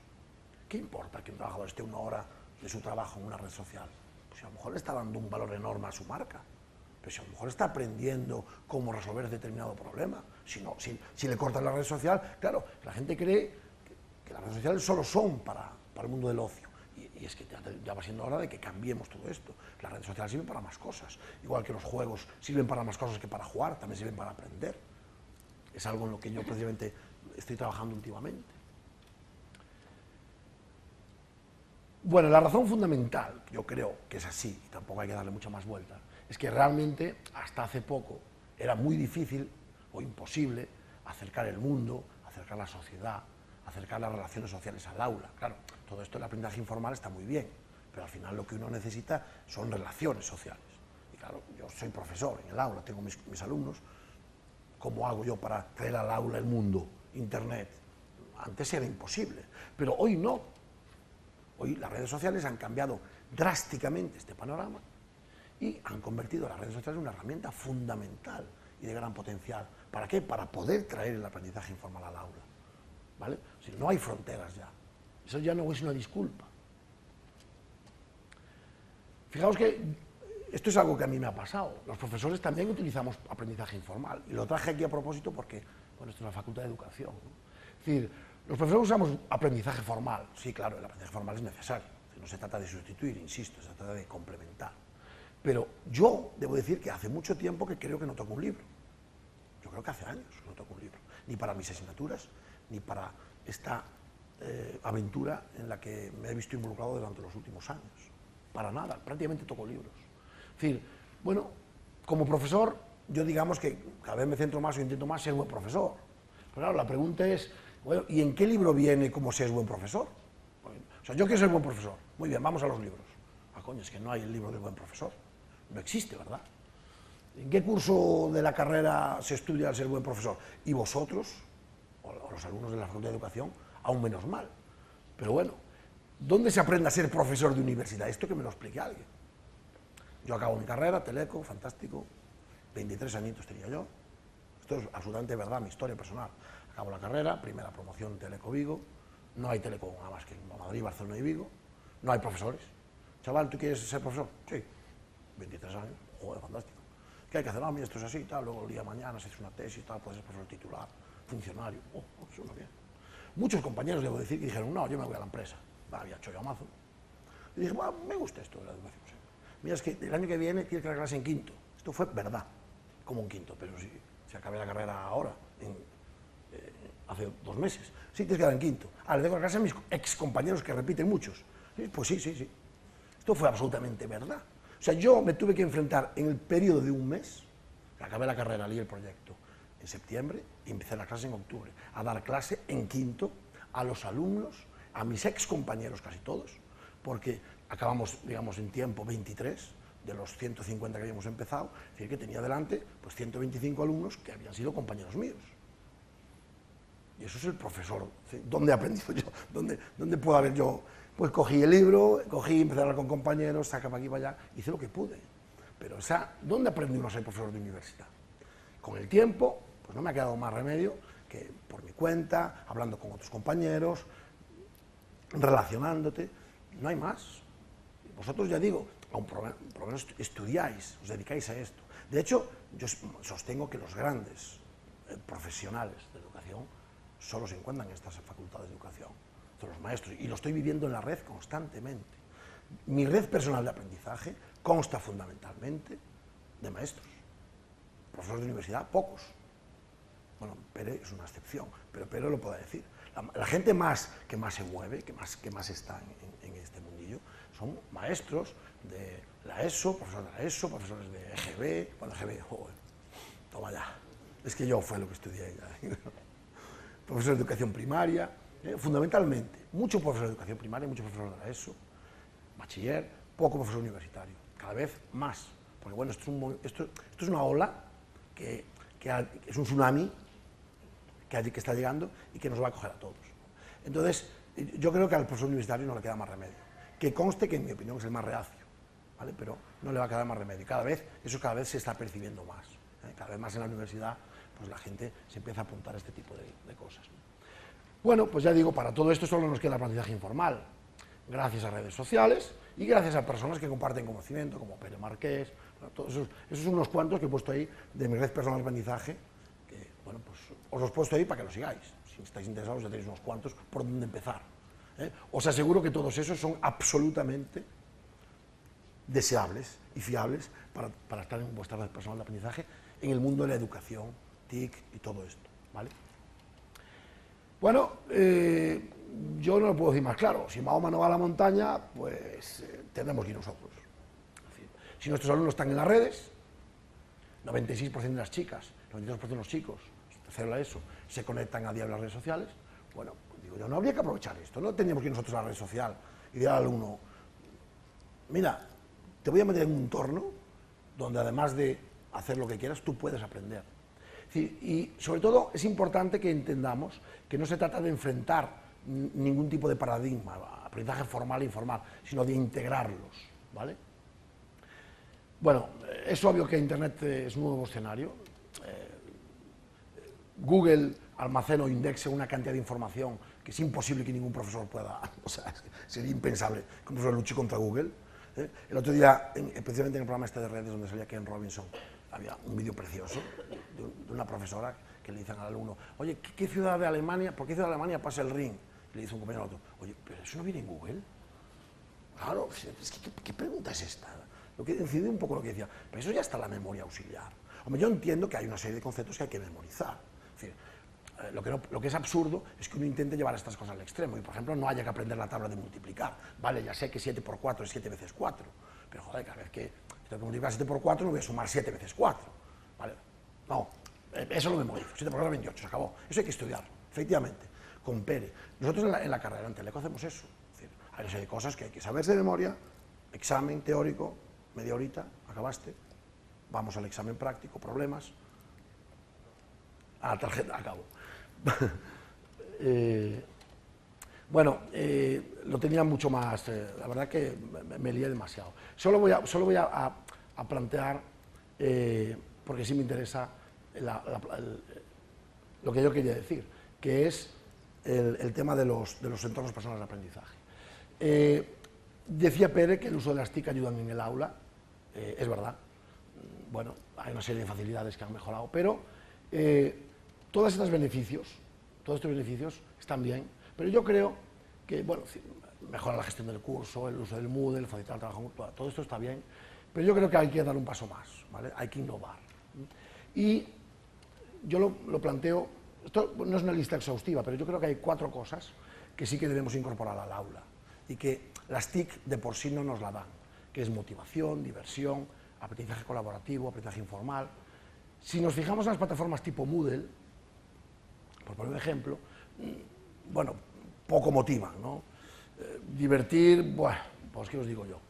¿Qué importa que un trabajador esté una hora de su trabajo en una red social? Pues a lo mejor le está dando un valor enorme a su marca, pero si a lo mejor está aprendiendo cómo resolver determinado problema. Si le cortan la red social, claro, la gente cree que las redes sociales solo son para el mundo del ocio. Y es que ya va siendo hora de que cambiemos todo esto. Las redes sociales sirven para más cosas. Igual que los juegos sirven para más cosas que para jugar, también sirven para aprender. Es algo en lo que yo precisamente estoy trabajando últimamente. Bueno, la razón fundamental, yo creo que es así, y tampoco hay que darle mucha más vuelta, es que realmente hasta hace poco era muy difícil o imposible acercar el mundo, acercar la sociedad, acercar las relaciones sociales al aula. Claro, todo esto del aprendizaje informal está muy bien, pero al final lo que uno necesita son relaciones sociales. Y claro, yo soy profesor en el aula, tengo mis alumnos. ¿Cómo hago yo para traer al aula el mundo, Internet? Antes era imposible, pero hoy no. Hoy las redes sociales han cambiado drásticamente este panorama y han convertido las redes sociales en una herramienta fundamental y de gran potencial. ¿Para qué? Para poder traer el aprendizaje informal al aula. ¿Vale? O sea, no hay fronteras ya. Eso ya no es una disculpa. Fijaos que esto es algo que a mí me ha pasado. Los profesores también utilizamos aprendizaje informal. Y lo traje aquí a propósito porque, bueno, esto es la Facultad de Educación, ¿no? Es decir, los profesores usamos aprendizaje formal. Sí, claro, el aprendizaje formal es necesario. No se trata de sustituir, insisto, se trata de complementar. Pero yo debo decir que hace mucho tiempo que creo que no toco un libro. Yo creo que hace años que no toco un libro. Ni para mis asignaturas, ni para esta aventura en la que me he visto involucrado durante los últimos años. Para nada, prácticamente toco libros. Es decir, bueno, como profesor, yo digamos que cada vez me centro más o intento más ser buen profesor. Pero claro, la pregunta es, bueno, ¿y en qué libro viene cómo se es buen profesor? O sea, yo quiero ser buen profesor. Muy bien, vamos a los libros. Ah, coño, es que no hay el libro del buen profesor. No existe, ¿verdad? ¿En qué curso de la carrera se estudia el ser buen profesor? Y vosotros, o los alumnos de la Facultad de Educación, aún menos mal. Pero bueno, ¿dónde se aprende a ser profesor de universidad? Esto que me lo explique alguien. Yo acabo mi carrera, Teleco, fantástico, 23 añitos tenía yo. Esto es absolutamente verdad, mi historia personal. Acabo la carrera, primera promoción Teleco Vigo, no hay Teleco nada más que en Madrid, Barcelona y Vigo, no hay profesores. Chaval, ¿tú quieres ser profesor? Sí. 23 años, joder, fantástico. ¿Qué hay que hacer? Ah, mira, esto es así, tal, luego el día de mañana se hace una tesis, tal, puedes ser profesor titular, funcionario. Suena bien. Muchos compañeros, debo decir, que dijeron, no, yo me voy a la empresa. Había chollo Amazon. Y dije, bueno, me gusta esto de la educación. Sí. Mira, es que el año que viene tienes que dar clase en quinto. Esto fue verdad, como un quinto, pero si acabé la carrera ahora, hace 2 meses. Sí, tienes que dar en quinto. Le tengo que dar clase a mis ex compañeros que repiten muchos. ¿Sí? Pues sí. Esto fue absolutamente verdad. O sea, yo me tuve que enfrentar en el periodo de un mes, acabé la carrera, leí el proyecto en septiembre y empecé la clase en octubre, a dar clase en quinto a los alumnos, a mis ex compañeros casi todos, porque acabamos, digamos, en tiempo 23 de los 150 que habíamos empezado, es decir, que tenía delante pues 125 alumnos que habían sido compañeros míos. Y eso es el profesor. ¿Sí? ¿Dónde he aprendido yo? ¿Dónde puedo haber yo? Pues cogí el libro, empecé a hablar con compañeros, saca para aquí para allá, hice lo que pude. Pero ¿dónde aprendí uno a ser profesor de universidad? Con el tiempo, pues no me ha quedado más remedio que por mi cuenta, hablando con otros compañeros, relacionándote, no hay más. vosotros, ya digo, por lo menos estudiáis, os dedicáis a esto. De hecho, yo sostengo que los grandes profesionales de educación solo se encuentran en estas facultades de educación, son los maestros, y lo estoy viviendo en la red constantemente. Mi red personal de aprendizaje consta fundamentalmente de maestros. Profesores de universidad, pocos. Bueno, Pere es una excepción, pero Pere lo puede decir. La gente que más se mueve, que más está en este mundillo, son maestros de la ESO, profesores de la ESO, profesores de EGB, bueno, EGB, joder, toma ya, es que yo fue lo que estudié ya. Profesores de educación primaria, fundamentalmente, mucho profesor de educación primaria, mucho profesor de la ESO, bachiller, poco profesor universitario, cada vez más, porque bueno, esto es una ola que es un tsunami que está llegando y que nos va a coger a todos. Entonces, yo creo que al profesor universitario no le queda más remedio, que conste que en mi opinión es el más reacio, ¿vale? Pero no le va a quedar más remedio, cada vez se está percibiendo más, cada vez más en la universidad, pues la gente se empieza a apuntar a este tipo de cosas. Bueno, pues ya digo, para todo esto solo nos queda el aprendizaje informal, gracias a redes sociales y gracias a personas que comparten conocimiento, como Pere Marqués, bueno, todos esos son unos cuantos que he puesto ahí de mi red personal de aprendizaje, que, bueno, pues os los he puesto ahí para que lo sigáis. Si estáis interesados ya tenéis unos cuantos por dónde empezar. Os aseguro que todos esos son absolutamente deseables y fiables para estar en vuestra red personal de aprendizaje en el mundo de la educación, TIC y todo esto, ¿vale? Bueno, yo no lo puedo decir más claro. Si Mahoma no va a la montaña, pues tendremos que ir nosotros. Si nuestros alumnos están en las redes, 96% de las chicas, 92% de los chicos, tercero la ESO, se conectan a diario a las redes sociales, bueno, pues digo yo, no habría que aprovechar esto, no tendríamos que ir nosotros a la red social y decir al alumno, mira, te voy a meter en un entorno donde además de hacer lo que quieras, tú puedes aprender. Y sobre todo es importante que entendamos que no se trata de enfrentar ningún tipo de paradigma, aprendizaje formal e informal, sino de integrarlos, ¿vale? Bueno, es obvio que Internet es un nuevo escenario. Google almacena o indexa una cantidad de información que es imposible que ningún profesor pueda, o sea, sería impensable que un profesor luche contra Google. El otro día, precisamente en el programa este de redes donde salía Ken Robinson, había un vídeo precioso de una profesora que le dicen al alumno, oye, ¿qué ciudad de Alemania, por qué ciudad de Alemania pasa el Ring? Y le dice un compañero al otro, oye, ¿pero eso no viene en Google? Claro, es que, ¿qué pregunta es esta? Lo que incide un poco lo que decía, pero eso ya está en la memoria auxiliar. Hombre, yo entiendo que hay una serie de conceptos que hay que memorizar. Es decir, lo que es absurdo es que uno intente llevar estas cosas al extremo y, por ejemplo, no haya que aprender la tabla de multiplicar. Vale, ya sé que 7 por 4 es 7 veces 4, pero joder, cada vez que tengo que multiplicar 7 por 4 no voy a sumar 7 veces 4. ¿Vale? No, eso lo memorizo. 7 por 4 es 28, se acabó. Eso hay que estudiarlo, efectivamente, con Pere. Nosotros en la carrera en Teleco hacemos eso. Es decir, hay una serie de cosas que hay que saberse de memoria, examen teórico, media horita, acabaste, vamos al examen práctico, problemas, a la tarjeta, acabo. Bueno, lo tenía mucho más, la verdad que me lié demasiado. Solo voy a plantear, porque sí me interesa lo que yo quería decir, que es el tema de los entornos personales de aprendizaje. Decía Pere que el uso de las TIC ayudan en el aula, es verdad, bueno, hay una serie de facilidades que han mejorado, pero todos estos beneficios están bien, pero yo creo que, bueno, mejora la gestión del curso, el uso del Moodle, facilitar el trabajo, todo esto está bien, pero yo creo que hay que dar un paso más, ¿vale? Hay que innovar. Y yo lo planteo, esto no es una lista exhaustiva, pero yo creo que hay 4 cosas que sí que debemos incorporar al aula y que las TIC de por sí no nos la dan, que es motivación, diversión, aprendizaje colaborativo, aprendizaje informal. Si nos fijamos en las plataformas tipo Moodle, por poner un ejemplo, bueno, poco motivan, ¿no? Divertir, bueno, pues qué os digo yo.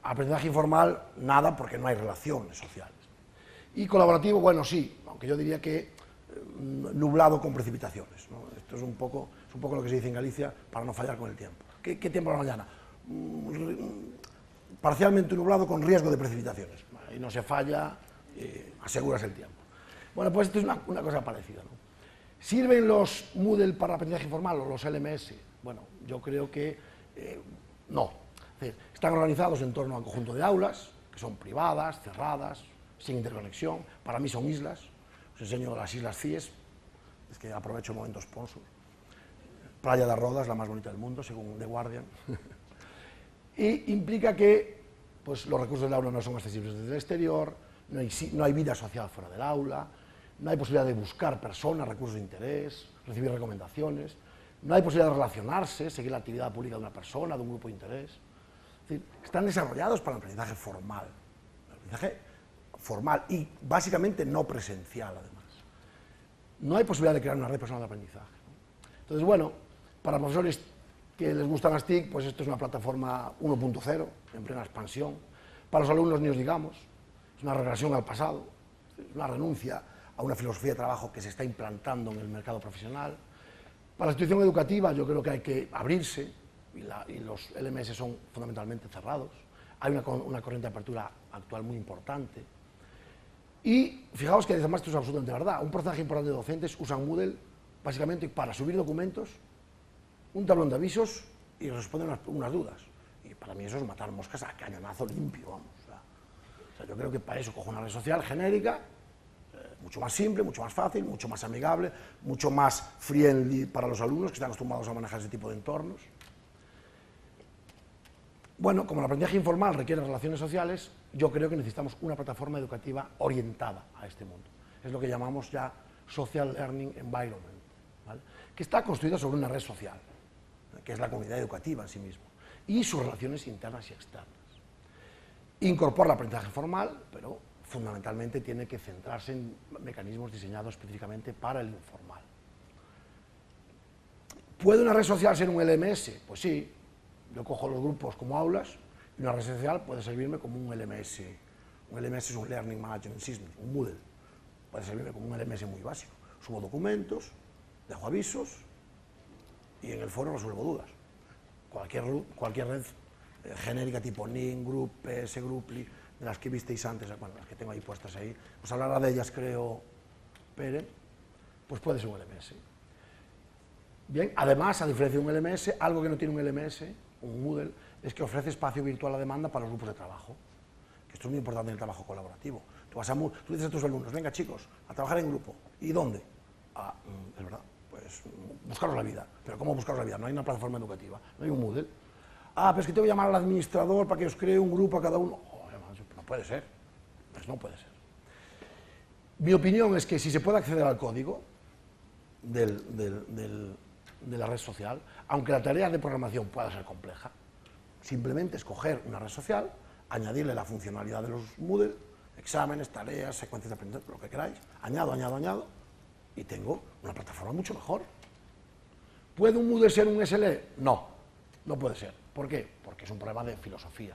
Aprendizaje informal, nada, porque no hay relaciones sociales. Y colaborativo, bueno, sí, aunque yo diría que nublado con precipitaciones, ¿no? Esto es un poco lo que se dice en Galicia para no fallar con el tiempo. ¿Qué tiempo a la mañana? Parcialmente nublado con riesgo de precipitaciones. Y no se falla, aseguras el tiempo. Bueno, pues esto es una cosa parecida, ¿no? ¿Sirven los Moodle para aprendizaje informal o los LMS? Bueno, yo creo que no. Es decir, están organizados en torno a un conjunto de aulas, que son privadas, cerradas, sin interconexión. Para mí son islas. Os enseño las Islas Cíes, es que aprovecho el momento sponsor. Playa de Rodas, la más bonita del mundo, según The Guardian. Y implica que pues, los recursos del aula no son accesibles desde el exterior, no hay vida social fuera del aula, no hay posibilidad de buscar personas, recursos de interés, recibir recomendaciones, no hay posibilidad de relacionarse, seguir la actividad pública de una persona, de un grupo de interés. Es decir, están desarrollados para el aprendizaje formal y básicamente no presencial, además. No hay posibilidad de crear una red personal de aprendizaje, ¿no? Entonces, bueno, para profesores que les gustan las TIC, pues esto es una plataforma 1.0, en plena expansión. Para los alumnos, ni os digamos, es una regresión al pasado, es una renuncia a una filosofía de trabajo que se está implantando en el mercado profesional. Para la institución educativa, yo creo que hay que abrirse, y los LMS son fundamentalmente cerrados. Hay una corriente de apertura actual muy importante. Y fijaos que además esto es absolutamente verdad. Un porcentaje importante de docentes usan Moodle básicamente para subir documentos, un tablón de avisos y responder unas dudas. Y para mí eso es matar moscas a cañonazo limpio, vamos. O sea, yo creo que para eso cojo una red social genérica, mucho más simple, mucho más fácil, mucho más amigable, mucho más friendly para los alumnos que están acostumbrados a manejar ese tipo de entornos. Bueno, como el aprendizaje informal requiere relaciones sociales, yo creo que necesitamos una plataforma educativa orientada a este mundo. Es lo que llamamos ya Social Learning Environment, ¿vale? Que está construida sobre una red social, que es la comunidad educativa en sí mismo, y sus relaciones internas y externas. Incorpora el aprendizaje formal, pero fundamentalmente tiene que centrarse en mecanismos diseñados específicamente para el informal. ¿Puede una red social ser un LMS? Pues sí. Yo cojo los grupos como aulas y una red social puede servirme como un LMS. Un LMS es un Learning Management System, un Moodle. Puede servirme como un LMS muy básico. Subo documentos, dejo avisos y en el foro resuelvo dudas. Cualquier red genérica tipo NIN, Group, PS, Grouply, de las que visteis antes, bueno, las que tengo ahí puestas ahí, pues hablará de ellas, creo, Pere, pues puede ser un LMS. Bien, además, a diferencia de un LMS, algo que no tiene un LMS, un Moodle, es que ofrece espacio virtual a demanda para los grupos de trabajo. Que esto es muy importante en el trabajo colaborativo. Tú dices a tus alumnos, venga chicos, a trabajar en grupo. ¿Y dónde? Ah, es verdad, pues buscaros la vida. ¿Pero cómo buscaros la vida? No hay una plataforma educativa, no hay un Moodle. Ah, pero es que tengo que llamar al administrador para que os cree un grupo a cada uno. Oh, no puede ser, pues no puede ser. Mi opinión es que si se puede acceder al código de la red social, aunque la tarea de programación pueda ser compleja, simplemente escoger una red social, añadirle la funcionalidad de los Moodle, exámenes, tareas, secuencias de aprendizaje, lo que queráis, añado, y tengo una plataforma mucho mejor. ¿Puede un Moodle ser un SLE? No, no puede ser. ¿Por qué? Porque es un problema de filosofía,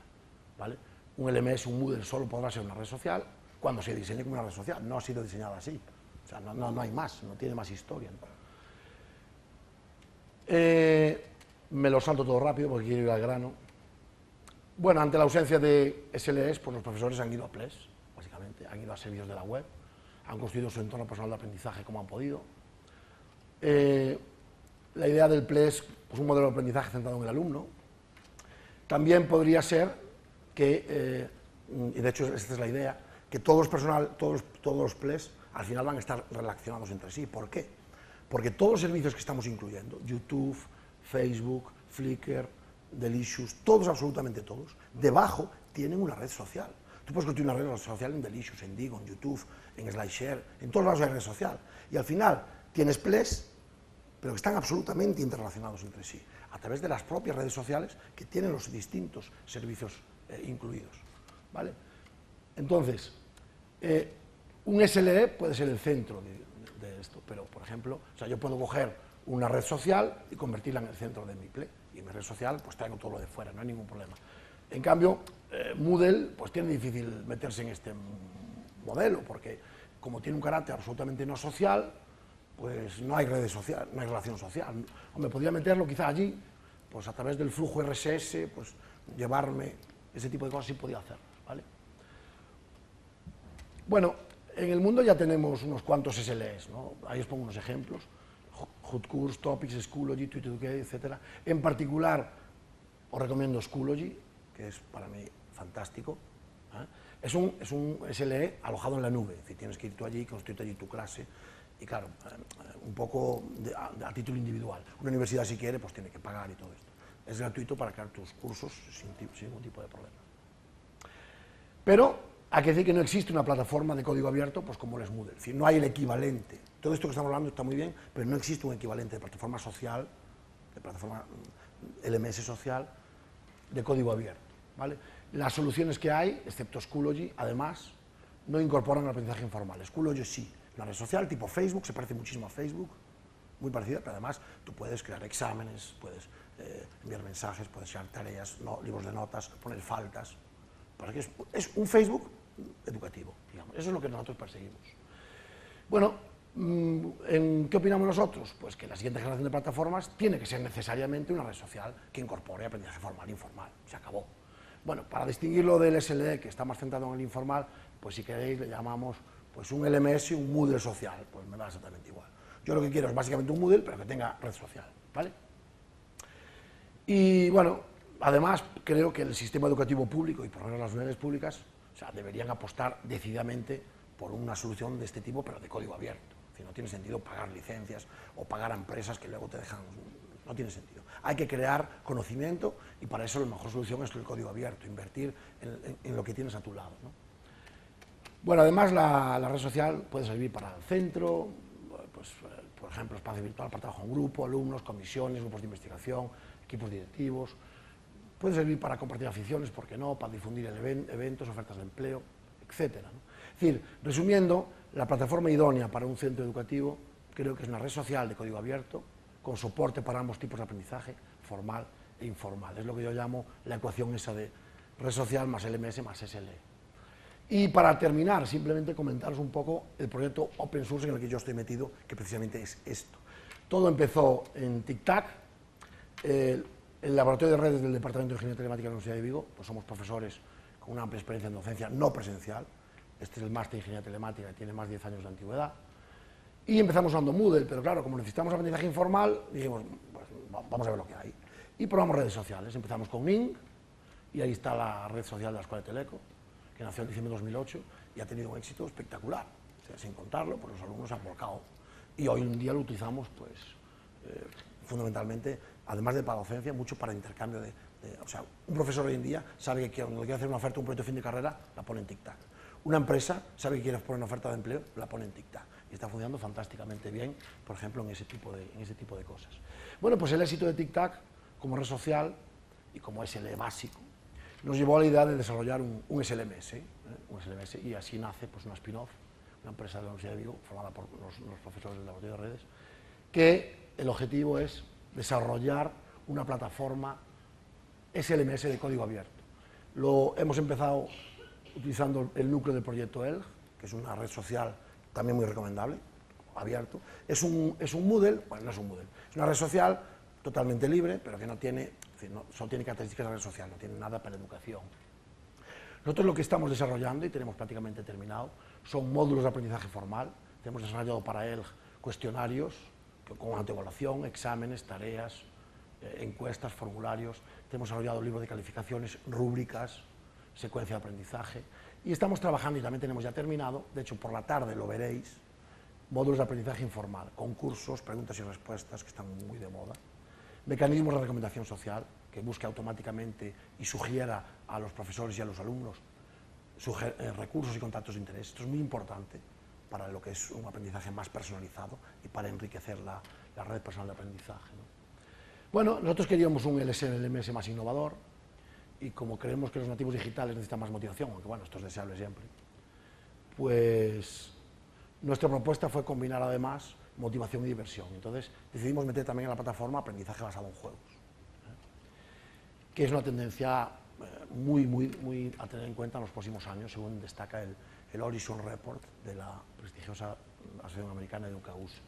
¿vale? Un LMS, un Moodle solo podrá ser una red social cuando se diseñe como una red social. No ha sido diseñada así. O sea, no hay más, no tiene más historia, ¿no? Me lo salto todo rápido porque quiero ir al grano. Bueno, ante la ausencia de SLEs, pues los profesores han ido a PLES, básicamente, han ido a servicios de la web, han construido su entorno personal de aprendizaje como han podido. La idea del PLES, pues un modelo de aprendizaje centrado en el alumno. También podría ser que, y de hecho esta es la idea, que todos los PLES al final van a estar relacionados entre sí. ¿Por qué? Porque todos los servicios que estamos incluyendo, YouTube, Facebook, Flickr, Delicious, todos, absolutamente todos, debajo tienen una red social. Tú puedes construir una red social en Delicious, en Digo, en YouTube, en SlideShare, en todos lados hay red social. Y al final tienes PLES, pero que están absolutamente interrelacionados entre sí, a través de las propias redes sociales que tienen los distintos servicios incluidos, ¿vale? Entonces, un SLE puede ser el centro de esto, pero, por ejemplo, o sea, yo puedo coger una red social y convertirla en el centro de mi PLE, y en mi red social pues traigo todo lo de fuera, no hay ningún problema. En cambio, Moodle pues tiene difícil meterse en este modelo, porque como tiene un carácter absolutamente no social, pues no hay redes social, no hay relación social. Hombre, podría meterlo quizá allí, pues a través del flujo RSS, pues llevarme ese tipo de cosas sí podía hacer, ¿vale? Bueno, en el mundo ya tenemos unos cuantos SLEs, ¿no? Ahí os pongo unos ejemplos: Hotcourse, Topics, Schoology, Twitter, etc. En particular, os recomiendo Schoology, que es para mí fantástico. Es un SLE alojado en la nube, es decir, tienes que ir tú allí, construirte allí tu clase, y claro, un poco a título individual. Una universidad, si quiere, pues tiene que pagar y todo esto. Es gratuito para crear tus cursos sin ningún tipo de problema. Pero hay que decir que no existe una plataforma de código abierto pues como el Moodle, es decir, no hay el equivalente. Todo esto que estamos hablando está muy bien, pero no existe un equivalente de plataforma social, de plataforma LMS social, de código abierto, ¿vale? Las soluciones que hay, excepto Schoology, además, no incorporan el aprendizaje informal. Schoology sí, una red social tipo Facebook, se parece muchísimo a Facebook, muy parecida, pero además tú puedes crear exámenes, puedes enviar mensajes, puedes crear tareas, libros de notas, poner faltas. Para que es un Facebook educativo, digamos. Eso es lo que nosotros perseguimos. Bueno, ¿qué opinamos nosotros? Pues que la siguiente generación de plataformas tiene que ser necesariamente una red social que incorpore aprendizaje formal e informal. Se acabó. Bueno, para distinguirlo del SLE, que está más centrado en el informal, pues si queréis le llamamos pues un LMS y un Moodle social, pues me da exactamente igual. Yo lo que quiero es básicamente un Moodle, pero que tenga red social, ¿vale? Y bueno, además creo que el sistema educativo público y por lo menos las unidades públicas, o sea, deberían apostar decididamente por una solución de este tipo, pero de código abierto. Es decir, no tiene sentido pagar licencias o pagar a empresas que luego te dejan. No tiene sentido. Hay que crear conocimiento y para eso la mejor solución es el código abierto, invertir en lo que tienes a tu lado, ¿no? Bueno, además la red social puede servir para el centro, pues, por ejemplo, espacio virtual para trabajo en grupo, alumnos, comisiones, grupos de investigación, equipos directivos. Puede servir para compartir aficiones, ¿por qué no?, para difundir eventos, ofertas de empleo, etcétera, ¿no? Es decir, resumiendo, la plataforma idónea para un centro educativo creo que es una red social de código abierto, con soporte para ambos tipos de aprendizaje, formal e informal. Es lo que yo llamo la ecuación esa de red social más LMS más SLE. Y para terminar, simplemente comentaros un poco el proyecto Open Source en el que yo estoy metido, que precisamente es esto. Todo empezó en TICTAC, el laboratorio de redes del Departamento de Ingeniería Telemática de la Universidad de Vigo, pues somos profesores con una amplia experiencia en docencia no presencial. Este es el máster de Ingeniería Telemática, que tiene más de 10 años de antigüedad. Y empezamos usando Moodle, pero claro, como necesitamos aprendizaje informal, dijimos, pues, vamos a ver lo que hay. Y probamos redes sociales. Empezamos con Ning, y ahí está la red social de la Escuela de Teleco, que nació en diciembre de 2008 y ha tenido un éxito espectacular. O sea, sin contarlo, pues los alumnos se han volcado. Y hoy en día lo utilizamos, pues, fundamentalmente, además de para docencia, mucho para intercambio o sea, un profesor hoy en día sabe que cuando quiere hacer una oferta, un proyecto de fin de carrera, la pone en TICTAC. Una empresa sabe que quiere poner una oferta de empleo, la pone en TICTAC. Y está funcionando fantásticamente bien, por ejemplo, en ese tipo de cosas. Bueno, pues el éxito de TICTAC como red social y como SLE básico nos llevó a la idea de desarrollar un SLMS, y así nace pues, una spin-off, una empresa de la Universidad de Vigo, formada por los profesores del laboratorio de redes, que el objetivo es desarrollar una plataforma SLMS de código abierto. Hemos empezado utilizando el núcleo del proyecto ELG, que es una red social también muy recomendable, abierto. Es un Moodle, bueno, no es un Moodle, es una red social totalmente libre, pero que no tiene, solo tiene características de red social, no tiene nada para educación. Nosotros lo que estamos desarrollando, y tenemos prácticamente terminado, son módulos de aprendizaje formal. Hemos desarrollado para ELG cuestionarios con autoevaluación, exámenes, tareas, encuestas, formularios. Hemos desarrollado libros de calificaciones, rúbricas, secuencia de aprendizaje. Y estamos trabajando, y también tenemos ya terminado, de hecho por la tarde lo veréis, módulos de aprendizaje informal, concursos, preguntas y respuestas, que están muy de moda, mecanismos de recomendación social, que busque automáticamente y sugiera a los profesores y a los alumnos recursos y contactos de interés. Esto es muy importante para lo que es un aprendizaje más personalizado y para enriquecer la red personal de aprendizaje, ¿no? Bueno, nosotros queríamos un LMS más innovador, y como creemos que los nativos digitales necesitan más motivación, aunque bueno, esto es deseable siempre, pues nuestra propuesta fue combinar además motivación y diversión. Entonces decidimos meter también en la plataforma aprendizaje basado en juegos, que es una tendencia muy a tener en cuenta en los próximos años, según destaca el Horizon Report de la prestigiosa Asociación Americana de Educaus.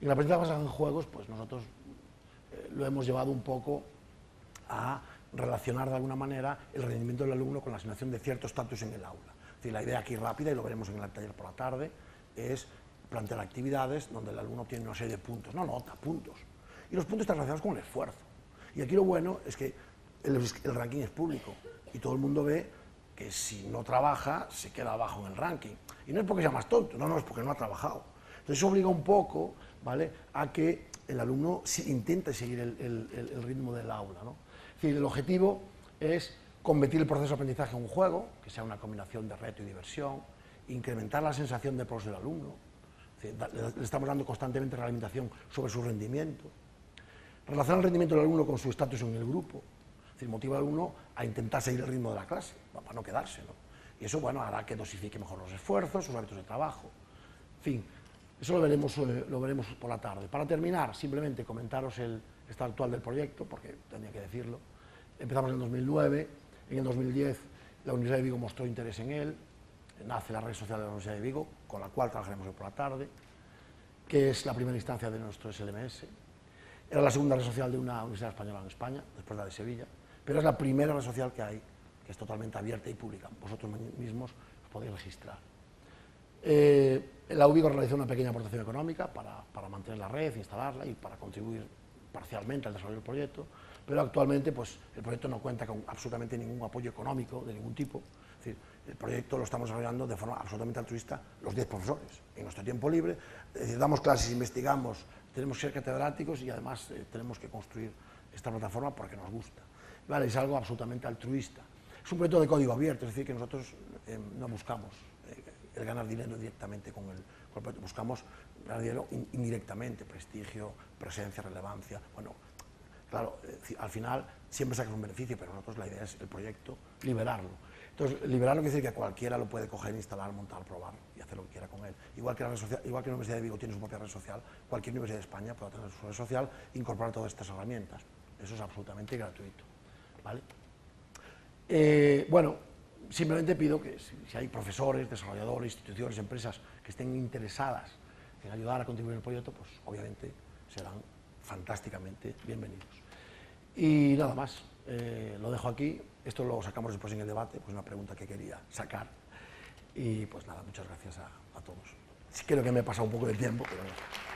Y en la aprendizaje basado en juegos, pues nosotros lo hemos llevado un poco a relacionar de alguna manera el rendimiento del alumno con la asignación de cierto estatus en el aula. Es decir, la idea aquí rápida, y lo veremos en el taller por la tarde, es plantear actividades donde el alumno tiene una serie de puntos, no nota, puntos. Y los puntos están relacionados con el esfuerzo. Y aquí lo bueno es que el ranking es público y todo el mundo ve que si no trabaja se queda abajo en el ranking. Y no es porque sea más tonto, no, es porque no ha trabajado. Entonces eso obliga un poco, ¿vale?, a que el alumno intente seguir el ritmo del aula, ¿no? Es decir, el objetivo es convertir el proceso de aprendizaje en un juego, que sea una combinación de reto y diversión, incrementar la sensación de progreso del alumno, es decir, le estamos dando constantemente realimentación sobre su rendimiento, relacionar el rendimiento del alumno con su estatus en el grupo, es decir, motiva al alumno a intentar seguir el ritmo de la clase, para no quedarse, ¿no? Y eso, bueno, hará que dosifique mejor los esfuerzos, sus hábitos de trabajo, en fin, eso lo veremos por la tarde. Para terminar, simplemente comentaros el estado actual del proyecto, porque tenía que decirlo. Empezamos en el 2009, en el 2010 la Universidad de Vigo mostró interés en él, nace la red social de la Universidad de Vigo, con la cual trabajaremos hoy por la tarde, que es la primera instancia de nuestro SLMS. Era la segunda red social de una universidad española en España, después de la de Sevilla, pero es la primera red social que hay, que es totalmente abierta y pública. Vosotros mismos os podéis registrar. La UVigo realizó una pequeña aportación económica para mantener la red, instalarla y para contribuir parcialmente al desarrollo del proyecto, pero actualmente pues, el proyecto no cuenta con absolutamente ningún apoyo económico de ningún tipo. Es decir, el proyecto lo estamos desarrollando de forma absolutamente altruista los 10 profesores, en nuestro tiempo libre. Es decir, damos clases, investigamos, tenemos que ser catedráticos y además tenemos que construir esta plataforma porque nos gusta. ¿Vale? Es algo absolutamente altruista. Es un proyecto de código abierto, es decir, que nosotros no buscamos el ganar dinero directamente con el proyecto, buscamos ganar dinero indirectamente, prestigio, presencia, relevancia. Bueno, claro, al final siempre sacas un beneficio, pero nosotros la idea es el proyecto, liberarlo. Entonces, liberarlo quiere decir que cualquiera lo puede coger, instalar, montar, probar y hacer lo que quiera con él. Igual que la Universidad de Vigo tiene su propia red social, cualquier universidad de España puede tener su red social e incorporar todas estas herramientas. Eso es absolutamente gratuito, ¿vale? Bueno, simplemente pido que si hay profesores, desarrolladores, instituciones, empresas que estén interesadas en ayudar a contribuir en el proyecto, pues obviamente serán fantásticamente bienvenidos. Y nada más, lo dejo aquí, esto lo sacamos después en el debate, pues una pregunta que quería sacar. Y pues nada, muchas gracias a todos. Sí, creo que me he pasado un poco de tiempo, pero no.